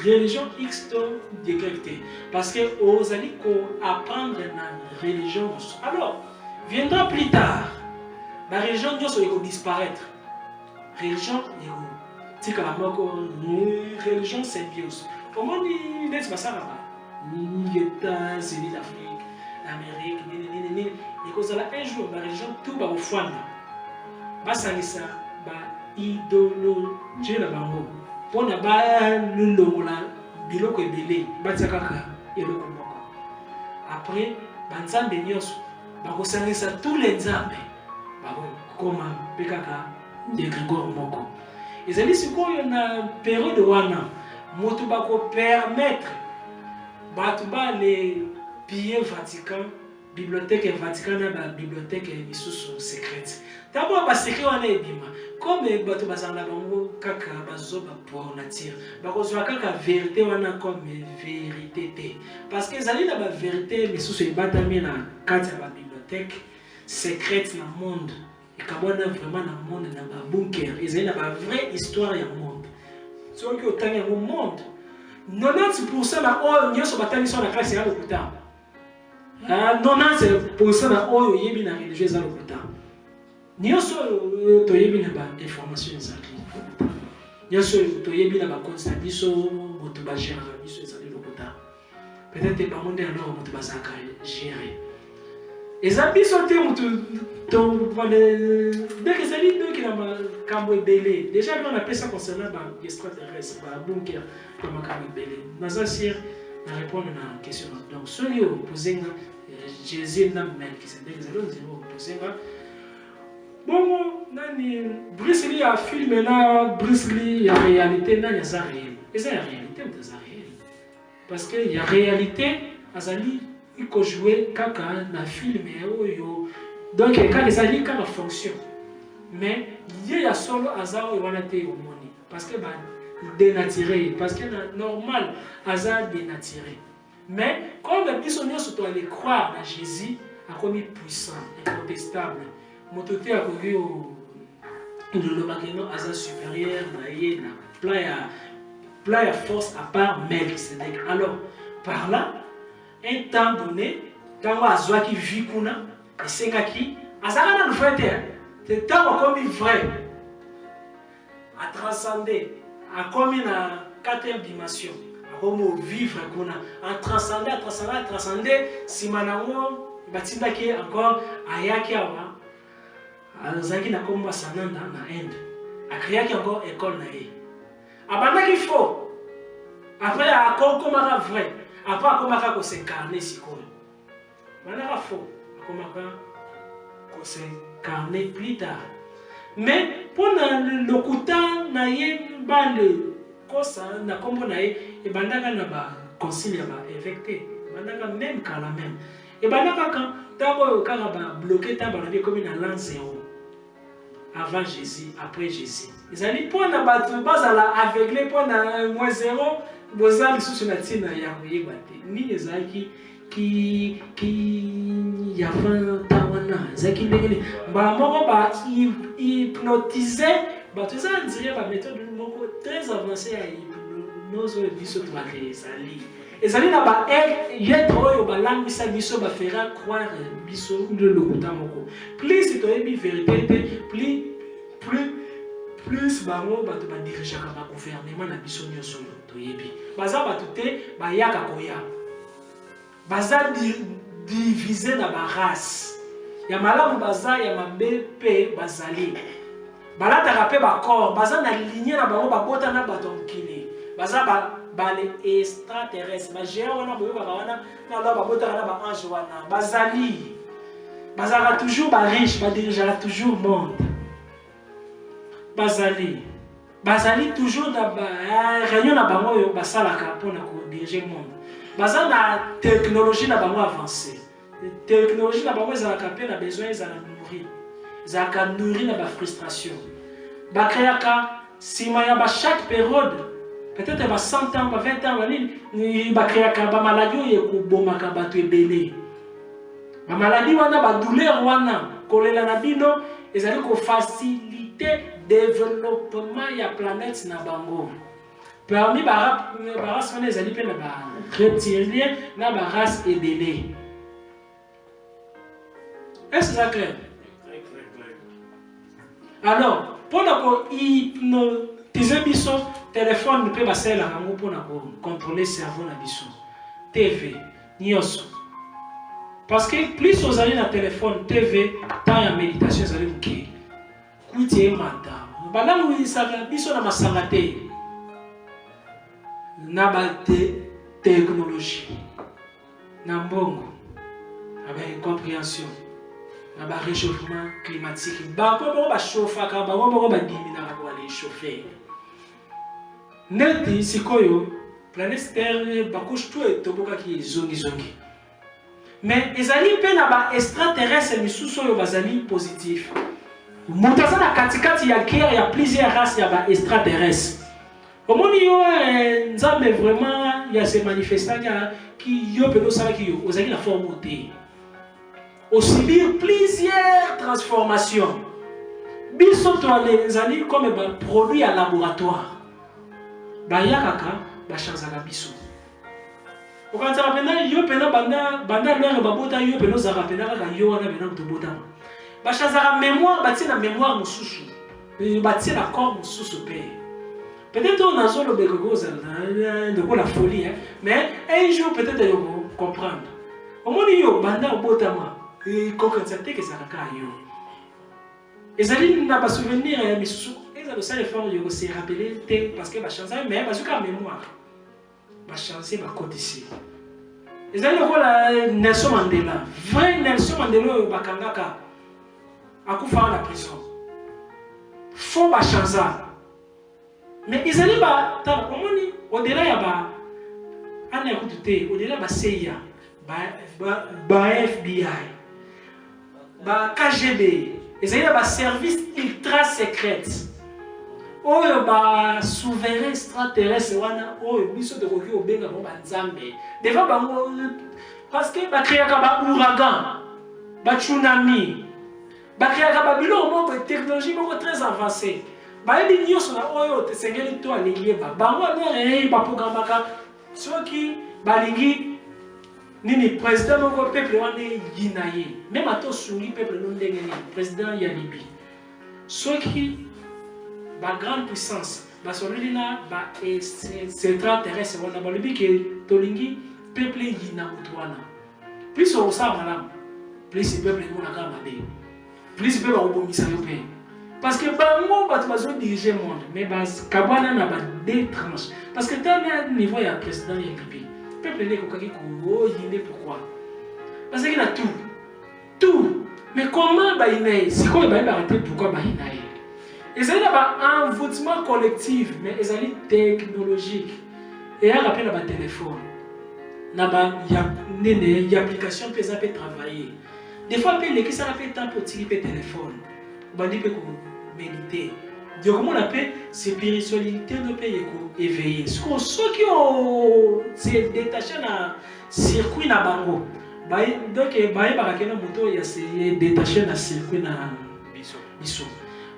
Speaker 1: religion X to décrété parce que aux alliés apprendre la religion alors viendra plus tard la religion doit disparaître religion tika la moko religion symbiose comment ni n'est pas ça là ni États-Unis d'Afrique Amérique ni et cause là un jour la religion tout va au fond ba salisa ba idéologie la bango pona ba lulongola biloko ebele batia kaka eloko moko après banzambe nyonso bakosangisa tous les nzambe bakokoma mpe kaka egregor moko ezali sikoyo na periode wana moto bakopermettre bato bale piller Vatican bibliothèque Vatican na babibliothèque misusu secrète d'abord basekret wana ebima comme bato bazala bango kaka bazoba pour nature bakozwa kaka vérité wana comme vérité te parce que ezali na ba vérité misusu ebatami na kati ya babibliothèque secrète na monde ekamwana vraiment na monde na ba bunker ezali na ba vraie histoire ya monde soki otangi yango monde 90% na oyo nyonso batangi so na classe ya lokuta 90% na oyo yebi na religieux eza lokuta nyonso toyebi na ba information ezali nyonso toyebi na ba konsa biso moto ba gérer biso ezali lokuta peut-être pas monde alors moto ba zaka gérer eza biso te moto to vale dès que ezali donc na ba kambo ebele déjà on appelle ça concernant ba extraterrestre ba bunker comme kambo ebele naza sir na répondre na question donc celui au poser Jésus na Melchisedec ezali on poser bon, Bruce Lee a filmé là, Bruce Lee, il y a réalité, il y a réel. Et c'est la réalité, il y a réel. Parce qu'il y a réalité, Azali, il peut jouer caca, dans le film, donc quand les alliés, quand la fonction. Mais il y a solo Azar et Wanate au monde. Parce que dénaturé, parce que normal, Azar dénaturé. Mais comme les personnes sont allées croire à Jésus, a commis puissant, incontestable. Mototé a connu au Lomageno Aza supérieur, na playa force à part Melchisedec. Alors, par là, un temps donné, quand Azoa qui vit Kuna, et c'est qui, Azara n'a pas été, c'est temps comme vrai, à transcender, à comme une quatrième dimension, à comme vivre Kuna, à transcender, si Manamo, Batinda qui est encore, Ayaki Awa. Azaki na komba sananda na Inde. A créé encore école na ye. Abanda qu'il faut. Après a komaka vrai. Après a komaka ko s'incarner sikoyo. Banda faux. A komaka ko s'incarner plus tard. Mais pour le lokuta na ye bande kosa na kombo na ye e bandaka na ba concile ba évêque. Bandaka même kala même. Et bandaka quand tabo kaka ba bloquer tabo na comme na l'an 0. Avant Jésus, après Jésus. Ils ont dit pour na batu bazala aveuglé pour na moins 0, bozali sous na tina ya yebate. Ni ezaki qui yava tawana, zaki ndengene. Ba moko ba hypnotiser, ba tout ça dirait ba méthode moko très avancée à hypnose biso to ezali. Ezali na ba yetro yo ba langue sa biso ba fera croire biso de lokuta moko. Plus to yebi vérité, plus bango bato ba diriger ka ba gouvernement na biso nyonso to yebi. Baza bato te ba yaka koya. Baza diviser na ba race. Ya malamu baza ya mabe pe bazali. Balata rapé ba corps, baza na lignée na bango ba bota na bato nkili. Baza ba les extraterrestres, ba géant wana boyo ba wana na ba bota na ba ange wana. Bazali. Bazara toujours ba riche, ba dirigera toujours monde. Bazali toujours na réunion na bango yo basalaka pona ko diriger monde. Baza na technologie na bango avancée. technologie na bango ezalaka mpe na besoin ezala nourrir ezalaka nourrir na bafrustration bakreaka nsima ya chaque période peut-être ba 100 ans ba 20 ans banini bakreaka bamaladi oyo ekobomaka bato ebele bamaladi wana badouleur wana kolela na bino ezali kofacilite développement ya planète na bango parmi barace wana ezali mpe na bareptilien na barace ebele. Est-ce que ça clair? Alors, pour hypnotiser biso, téléphone ne peut pas servir pour contrôler le cerveau na biso. TV, nyoso. Parce que plus vous allez dans le téléphone, TV, temps de méditation, vous allez vous quitter. Écoutez, madame. Pendant que vous savez, biso na masangate. Na ba technologie. Na mbongo. Avec compréhension. Na ba réchauffement climatique. Ba ko ba chauffa ka ba ko ba dimina ko aller chauffer. Neti sikoyo planète Terre ba couche tout et toboka ki zongi. Mais ezali pe na ba extraterrestre misusu oyo bazali positif. Motaza na katikati ya guerre ya plusieurs races ya ba extraterrestre. Omoni yo nzambe vraiment ya se manifestant qui yo pe no sala ki yo ozali na forme oté. Au subir plusieurs transformations. Biso to ezali comme ba produit à laboratoire. Ba yakaka ba chanzaka biso. Okanza pena yo pena banda lere babota yo pena zaka pena ka yo wana pena kutobota. Ba chanzaka mémoire batina mémoire mususu. Batina corps mususu pe. Peut-être on a solo beko de la folie hein, mais un jour peut-être yo comprendre. Omoni yo banda botama et kokanza te ke zaka yo. Ezali na ba souvenir ya misusu. Ezali ça effort yo se rappeler te parce que ba chanza mais parce que mémoire. Va changer ma code ici. Ils allaient voir Nelson Mandela. Vrai Nelson Mandela bakangaka akufa la prison. Faut ba changer. Mais ils allaient ba ta omoni au-delà ya ba ana écouter au-delà ba CIA ba FBI ba KGB ils allaient ba service ultra secret. Oyo ba souverain extraterrestre wana oyo biso to koki obenga ba nzambe devant bango parce que ba créaka ba ouragan ba tsunami ba créaka ba biloko moko technologie moko très avancée ba yebi nyonso na oyo te sengeli to alingi ba bango nere ba programmaka soki balingi nini président moko peuple wana yinaye même ato sungi peuple no ndenge ni président ya Libye soki ba grande puissance ba solili na ba extraterrestre wana ba lobi ke tolingi peuple yina mutwana plus on sa malam plus peuple mona ka mabe plus peuple obomisa yo pe parce que bango ba bazo diriger monde mais ba kabwana na ba deux tranches parce que dans le niveau ya président ya Libye peuple ne kokaki ko yine pourquoi parce qu'il a tout mais comment ba yine si ko ba arrêter pourquoi ba yine. Ils ont un envoûtement collectif, mais ils ont technologique. Et un rappel à ma téléphone. Il y a application qui peut travailler. Des fois, les qui s'appellent temps pour tirer le téléphone. On dit que méditer. Donc, comment on appelle spiritualité de pays éveillé. Ceux qui ont se détaché dans circuit na bango. Donc, il y a se détaché dans circuit na biso.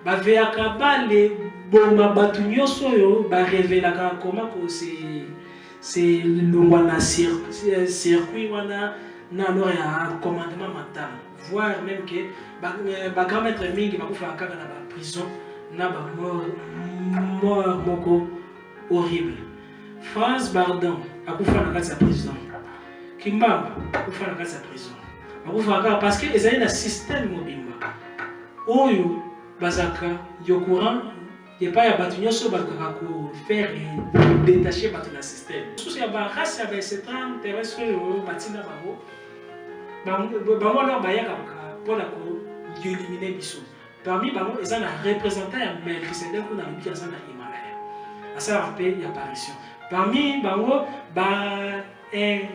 Speaker 1: Baveaka bale bomba batu nyonso yo ba révélaka comment que c'est longwana circuit wana na lore ya commandement mental voire même que ba grand maître mingi bakufa kaka na ba prison na ba mort moko horrible. France Bardon akufa na kati ya prison. Kimba akufa na kati ya prison. Akufa kaka parce que ezali na système mobimba. Oyo bazaka yo courant et pas ya batu nyonso bakaka ko faire détacher batu na système sous ya ba race ya ba extraterrestre terrestre yo batina bango leur bayaka pour la ko éliminer biso parmi bango ezana représentant ya Melchizedek ko na lobi azana Himalaya asa rappel ya apparition parmi bango ba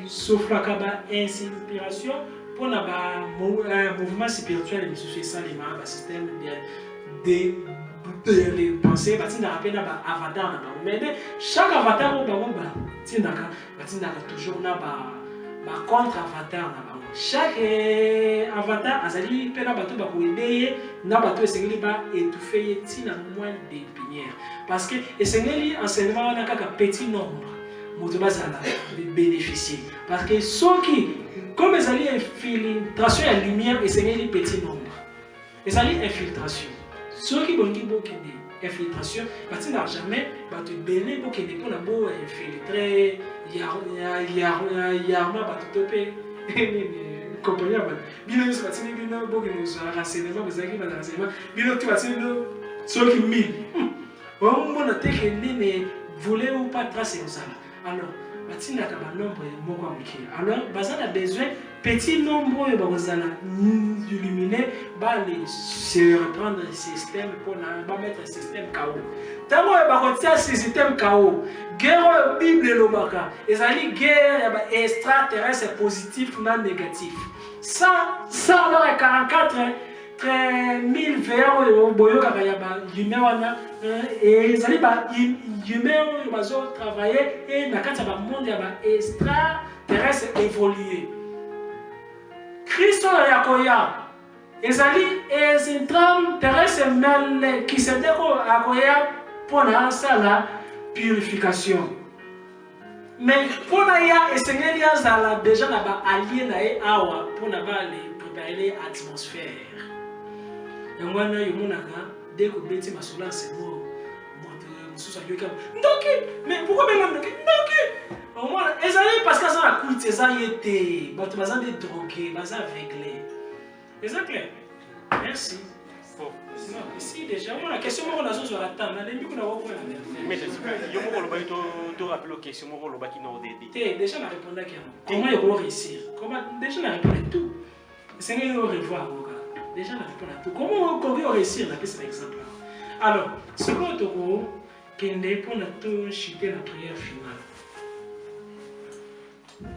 Speaker 1: soufflaka ba inspiration pour le mouvement spirituel de ça les système de pensée avatar mais chaque avatar toujours contre avatar chaque avatar azali pe na bato ba ko aider na bato esengeli ba étouffer tina moins de pinière parce que esengeli enseignement na kaka petit nombre moto bazala bénéficier parce que ceux qui comme ezali infiltration ya lumière esengeli petit nombre ezali infiltration ceux qui bongi bokende infiltration batina jamais bato béné bokende pour na bo infiltrer ya bato topé compagnie ba bino so batini bino bokende so renseignement bazaki ba renseignement bino tu batini bino ceux qui mille on mona teke nene voulez ou pas tracer ça alors batina ka ba nombre moko amiki alors bazana besoin petit nombre et bazana illuminer ba les se reprendre le système pour ba mettre un système chaos tango ba kotia système chaos guerre bible lobaka ezali guerre ya ba extraterrestre positif na négatif 144 000 vers boyo kaka ya ba lumière wana et ezali ba lumière bazo travailler et na kati ba monde ya ba extraterrestre évoluer Christ ya koya ezali extraterrestre mel qui se déco akoya pour na sala purification mais pour na ya esengeli azala déjà na ba allié na e awa pour na ba les préparer l'atmosphère yango wana yomonaka dès que beti masola c'est bon mosusu ayoka ndoki mais pourquoi même ndoki au moins ezali parce que ça la coûte eza yete bato baza de drogué baza aveuglé c'est clair merci bon non ici déjà moi la question moi on a sur la table na dembi kuna wako na
Speaker 4: mais yo mo lo baito to rappel question mo lo baki no début
Speaker 1: déjà na répondre à comment il va réussir comment déjà na répondre tout c'est qu'il va revoir déjà na répondre à tout comment on va réussir na cet exemple alors ce qu'on te kende pour na to chuter la prière finale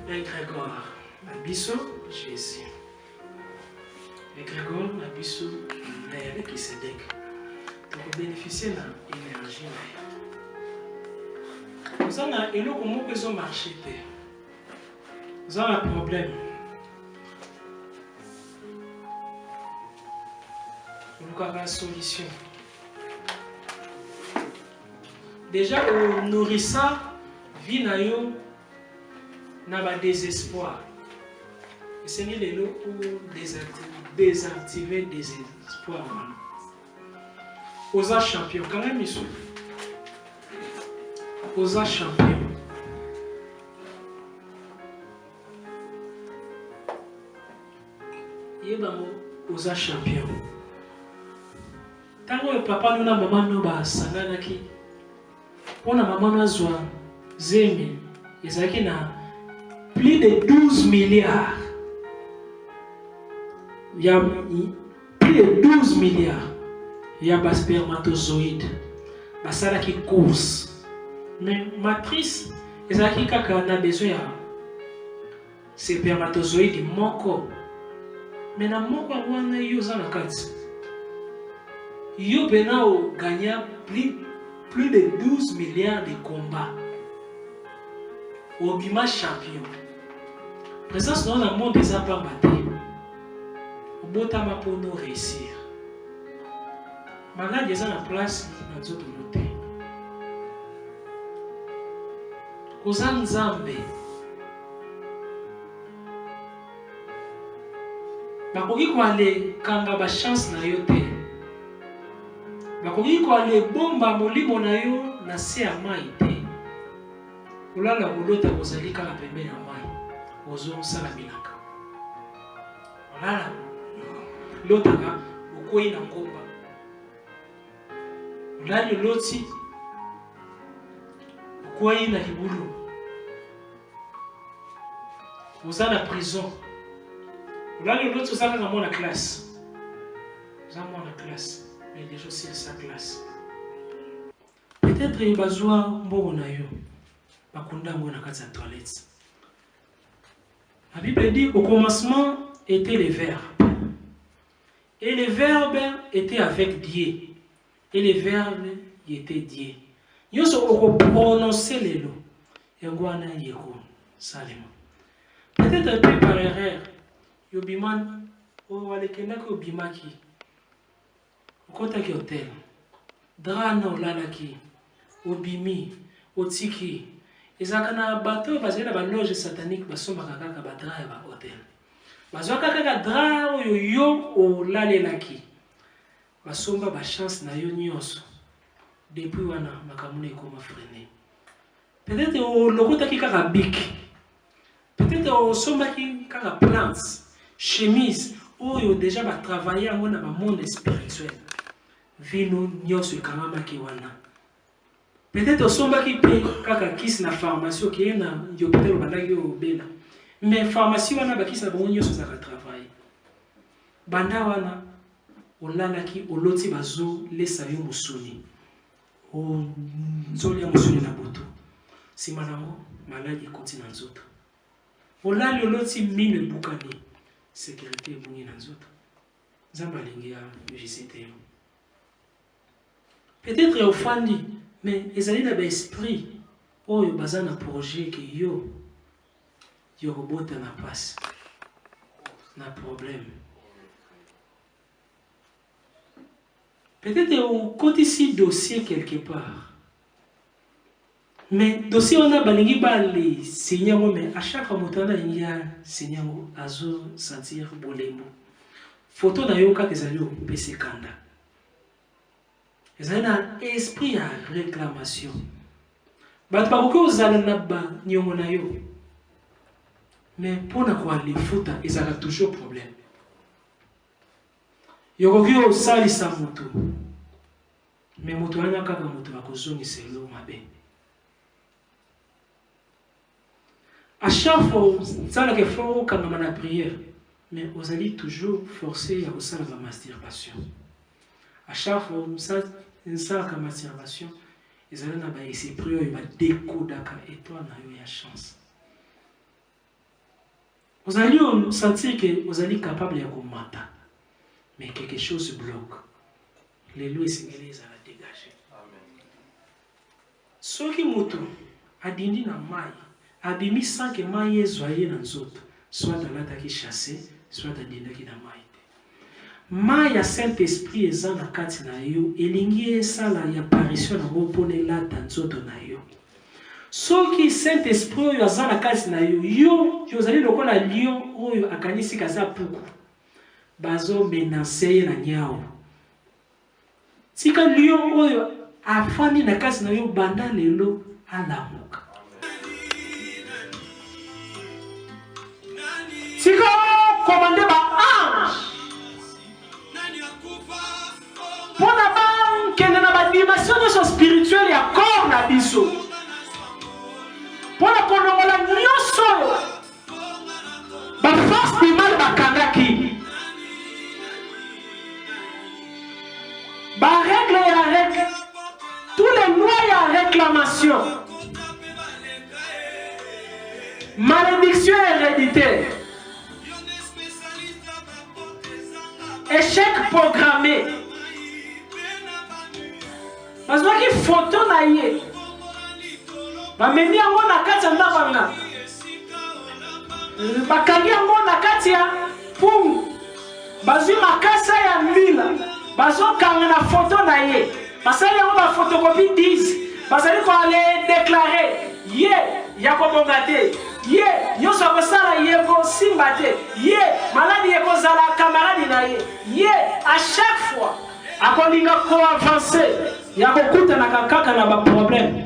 Speaker 1: Grégor Nabiso Jésus Grégor Nabiso l'air qui se déc pour bénéficier de l'énergie nous avons et nous comment besoin marcher nous avons un problème nous avons une solution déjà au nourrissant vie na yo n'a pas désespoir. Et c'est les lots pour désactiver désespoir. Osa champion, quand même ils sont. Osa champion. Yébamo Osa champion. Tant que papa nous na maman nous ba sangana ki. On a maman nous zwa zemi. Ezaki na plus de 12 milliards. Il y a plus de 12 milliards. Il y a des spermatozoïdes. Ça qui course. Mais matrice, il y a besoin de spermatozoïdes. Mais dans mon corps, il y a gagné plus de 12 milliards de combats. Au Bima champion. Présence dans le monde des pas battu. Au Botama pour nous réussir. Malgré des en place dans d'autres côtés. Aux Anzambe. Bakoki ko aller kanga ba chance na yo te. Bakoki ko aller bomba molimo na yo na se amai te. Olala bolota kozali kaka pembeni ya mai ozosala bilaka olala lotaka okwei na ngomba olali oloti okwei na libulu oza na prison olali oloti oza kaka mwana classe oza mwana classe mais déjà sur sa classe peut-être bazwa mbongo na yo bakunda ngo na kati ya toilette. La Bible dit au commencement étaient les verbes. Et les verbes étaient avec Dieu. Et les verbes étaient Dieu. Nous sommes prononcé les lots. Et nous avons Salima. Peut-être un peu par erreur. Yobiman, ou Alekena ko Bimaki. Kota ki hotel. Drana olalaki. Obimi. Otiki. Ezakana bateau basé na ba loge satanique basomba kaka ba dra ya ba hotel. Bazoka kaka dra oyo yo olalelaki. Basomba ba chance na yo nyonso. Depuis wana makamuna ekoma freiner. Peut-être au lokota ki kaka bic. Peut-être au somba ki kaka plants, chemise oyo déjà ba travailler en na ba monde spirituel. Vino nyonso ekamama ki wana. Peut-être au somba qui paye kaka kis na pharmacie qui est na hôpital bandaki au bela. Mais pharmacie wana ba kis na bon nyonso za travailler. Banda wana olalaki oloti bazo lesa yo musuni. O nzoli ya musuni na boto. Simanango maladie continue na nzoto. Olali oloti mine bukani. Sécurité bungi na nzoto. Zamba lingi ya JCT. Peut-être au fandi, mais ils allaient dans l'esprit. Oh, ils ont un projet que yo robot na passe. Na problème. Peut-être au côté ici dossier quelque part. Mais dossier on a balingi les seigneurs mais à chaque fois motana il y a seigneur azo sentir bolembo. Photo na yo ka kezali au PC kanda. Ils ont un esprit à réclamation. Mais pour que vous allez là-bas, mais pour ne pas les foutre, ils ont toujours problème. Ils ont sali sa moto. Mais moto wana kaka moto bakozongi selo mabe. À chaque fois, ça la faut quand on a prière, mais vous allez toujours forcer à faire la masturbation. À chaque fois, ça la masturbation, ils allaient na ba esprit yo ba décodaka et toi na yo ya chance. Vous allez sentir que vous allez capable de combattre, mais quelque chose bloque. Les lois sénégalaises à la dégager. Amen. Ce qui moto a dindi na mai, abimi sans que mai ezoye na nzoto, soit à l'attaque chassé, soit à dindi ki na mai. Maya Saint-Esprit eza na kati na yo elingi esala ya apparition na mopone lata nzoto na yo. Soki Saint-Esprit oyo aza na kati na yo, yo ozali lokola lion oyo akanisi kaza puku. Bazo menacer na nyao. Tika lion oyo afani na kati na yo banda lelo alamuka. Tika commandé ba ange. Pour la banque, qui est dans la dimension spirituelle, il y a corps na biso. Pour la konongola nyoso, ba force du mal bakangaki. Ba règle et la règle, tous les lois et la réclamation. Malédiction héréditaire. Échec programmé. Parce que photo na ye. Ba meni yango na kati ya ndabanga. Bakangi yango na kati ya pum. Bazwi makasa ya mbila. Bazokanga na photo na ye. Basali yango ba photocopie 10. Basali ko ale déclarer ye ya ko bongate. Ye yoso kosala ye ko simbate. Ye maladi ye ko zala camarade na ye. Ye à chaque fois akolinga ko avancer. Yakokuta na kakaka na ba problème.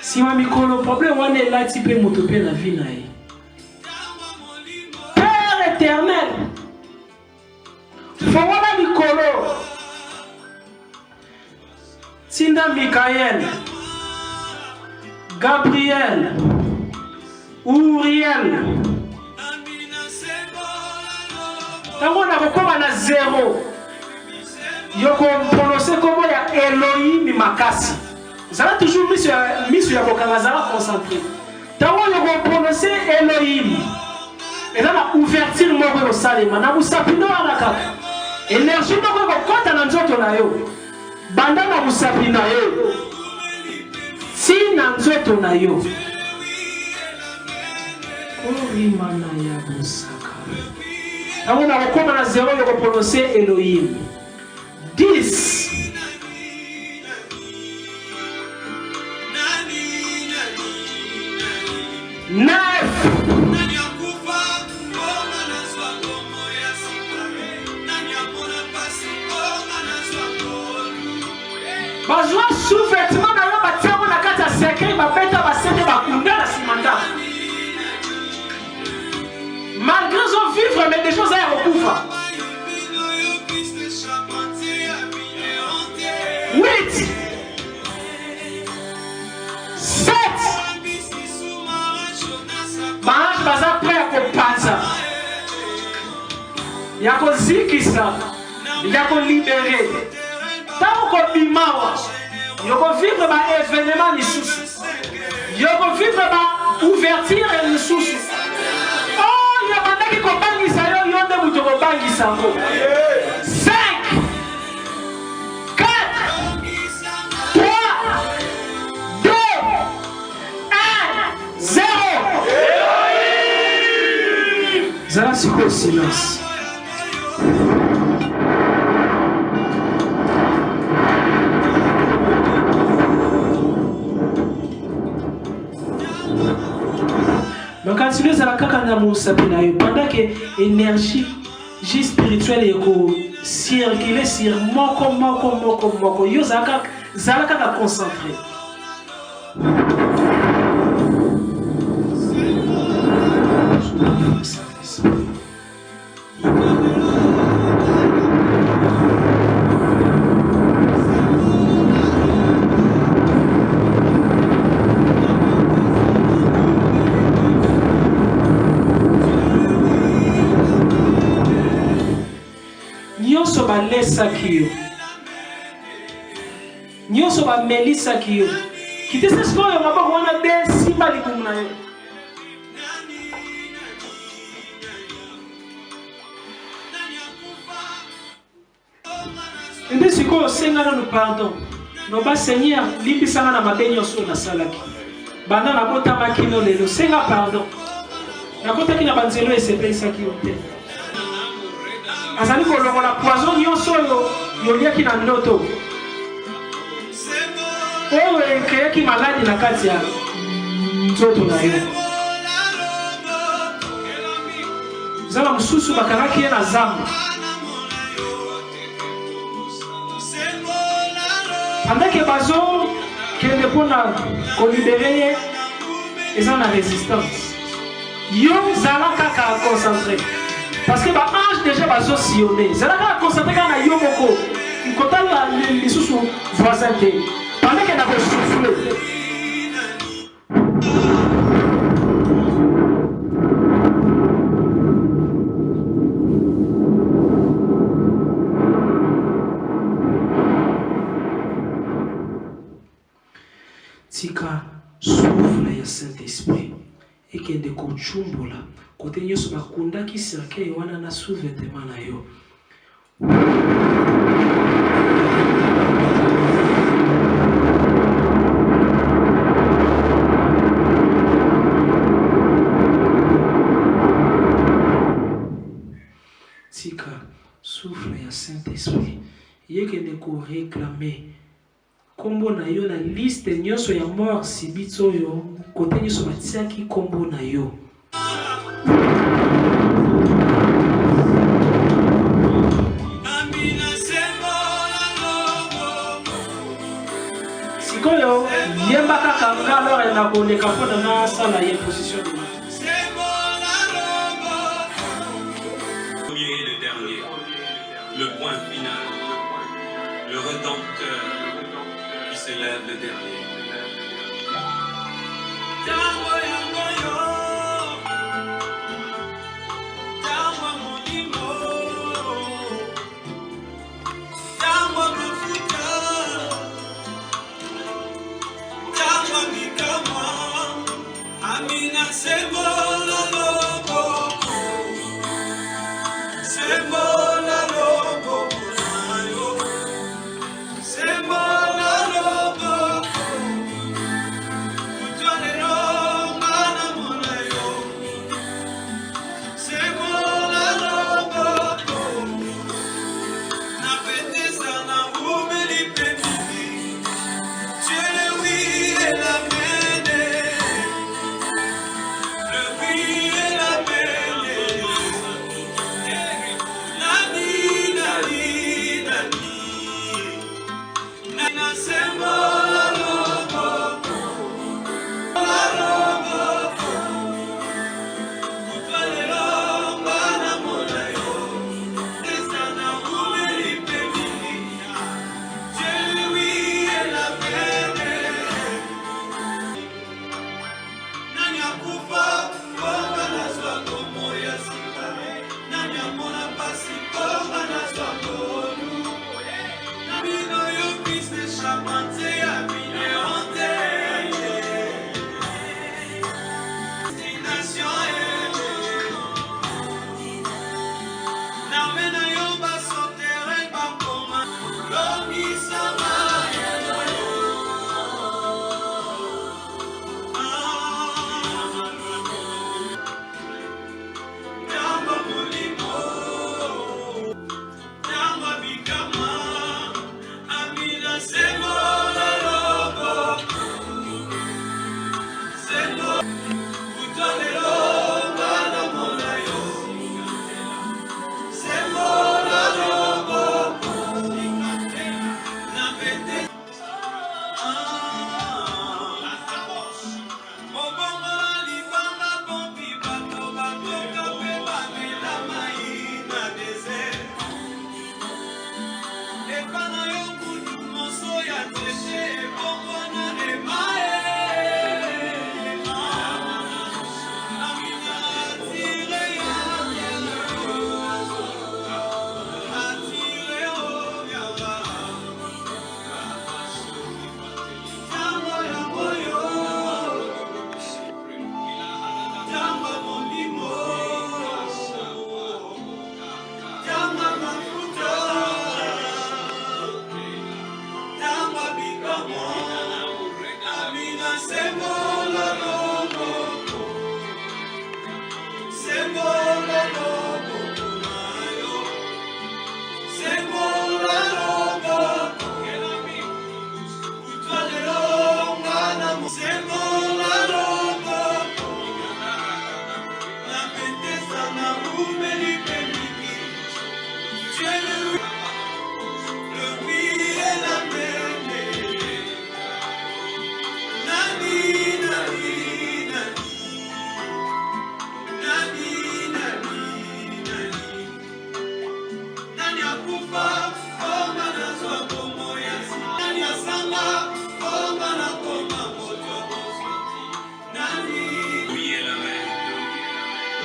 Speaker 1: Si ma mikolo problème wana est ti pe moto pe na vie na ye. Père éternel. Fawala mikolo. Tinda Michael. Gabriel. Uriel. Tango na kokoma na 0. Yoko prononcer comme ya Elohim makasi. Ça toujours mis sur ya kokanga za concentré. Tango yoko prononcer Elohim. Et là, la ouverture, moi, au salima. Na musapino anaka. Énergie, moi, quand on a nzoto na yo. Banda na musapina yo. Si na nzoto na yo. Orimana ya busaka. Alors, on a recommandé à 0 de prononcer Elohim. 10. 9. Bazwa sous-vêtement na yo batiamo na kati ya cercueil babeta basete bakunda na simanda. Malgré ils vivre mais des choses à recouvrir. 8. 7. Bange baza prêt à kopanza. Ya ko zikisa. Ya ko libérer. Tant qu'on bimawa. Yo ko vivre ba événement ni souci. Yo ko vivre ba ouverture ni souci. Oh, ya banda ki ko bangisa yo yonde muto ko bangisa ko. 5. 4. 3. 2. 1. 0. Zala siko silence. Donc continuez à la kakana musapina yo pendant que énergie spirituelle eko circuler sur moko yo zaka ka concentré. Nyonso balesa kiyo. Nyonso ba melisa kiyo. Kitese sikoyo maboko wana be simba likumu na yo. Ende sikoyo senga na pardon. No ba Seigneur limbisanga na mabenyo so na salaki. Banda na bota makino lelo senga pardon. Na kota kina banzelo esepelisa kiyo te. Azali kolongola poison nyonso yo liaki na ndoto. Oyo ekeyaki maladi na kati ya nzoto na yo. Zala mususu bakaraki ye na zamba. Pendant bazo kende mpona kolibere ye eza na résistance. Yo zala kaka concentré. Parce que les anges déjà sont sillonnés. C'est là qu'on a constaté qu'on a eu beaucoup. Il compte les sous voisins. Pendant qu'il avait soufflé. Tika souffle le Saint-Esprit et qu'il y a des cochumbo là. Côté nyonso bakunda ki cercueil wana na sous-vêtement na yo. Tika souffle ya Saint-Esprit yekende ko réclamer kombo na yo na liste nyonso ya mort sibitso yo côté nyonso batiaki kombo na yo. Sikoyo yemba kaka ngalo na koleka pona na sala ye position de
Speaker 5: premier et le dernier, le point final, le Rédempteur qui s'élève le dernier.
Speaker 6: Amina se bola loco.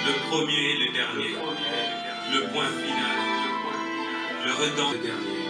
Speaker 5: Le premier et le dernier, le point final, le redent le dernier.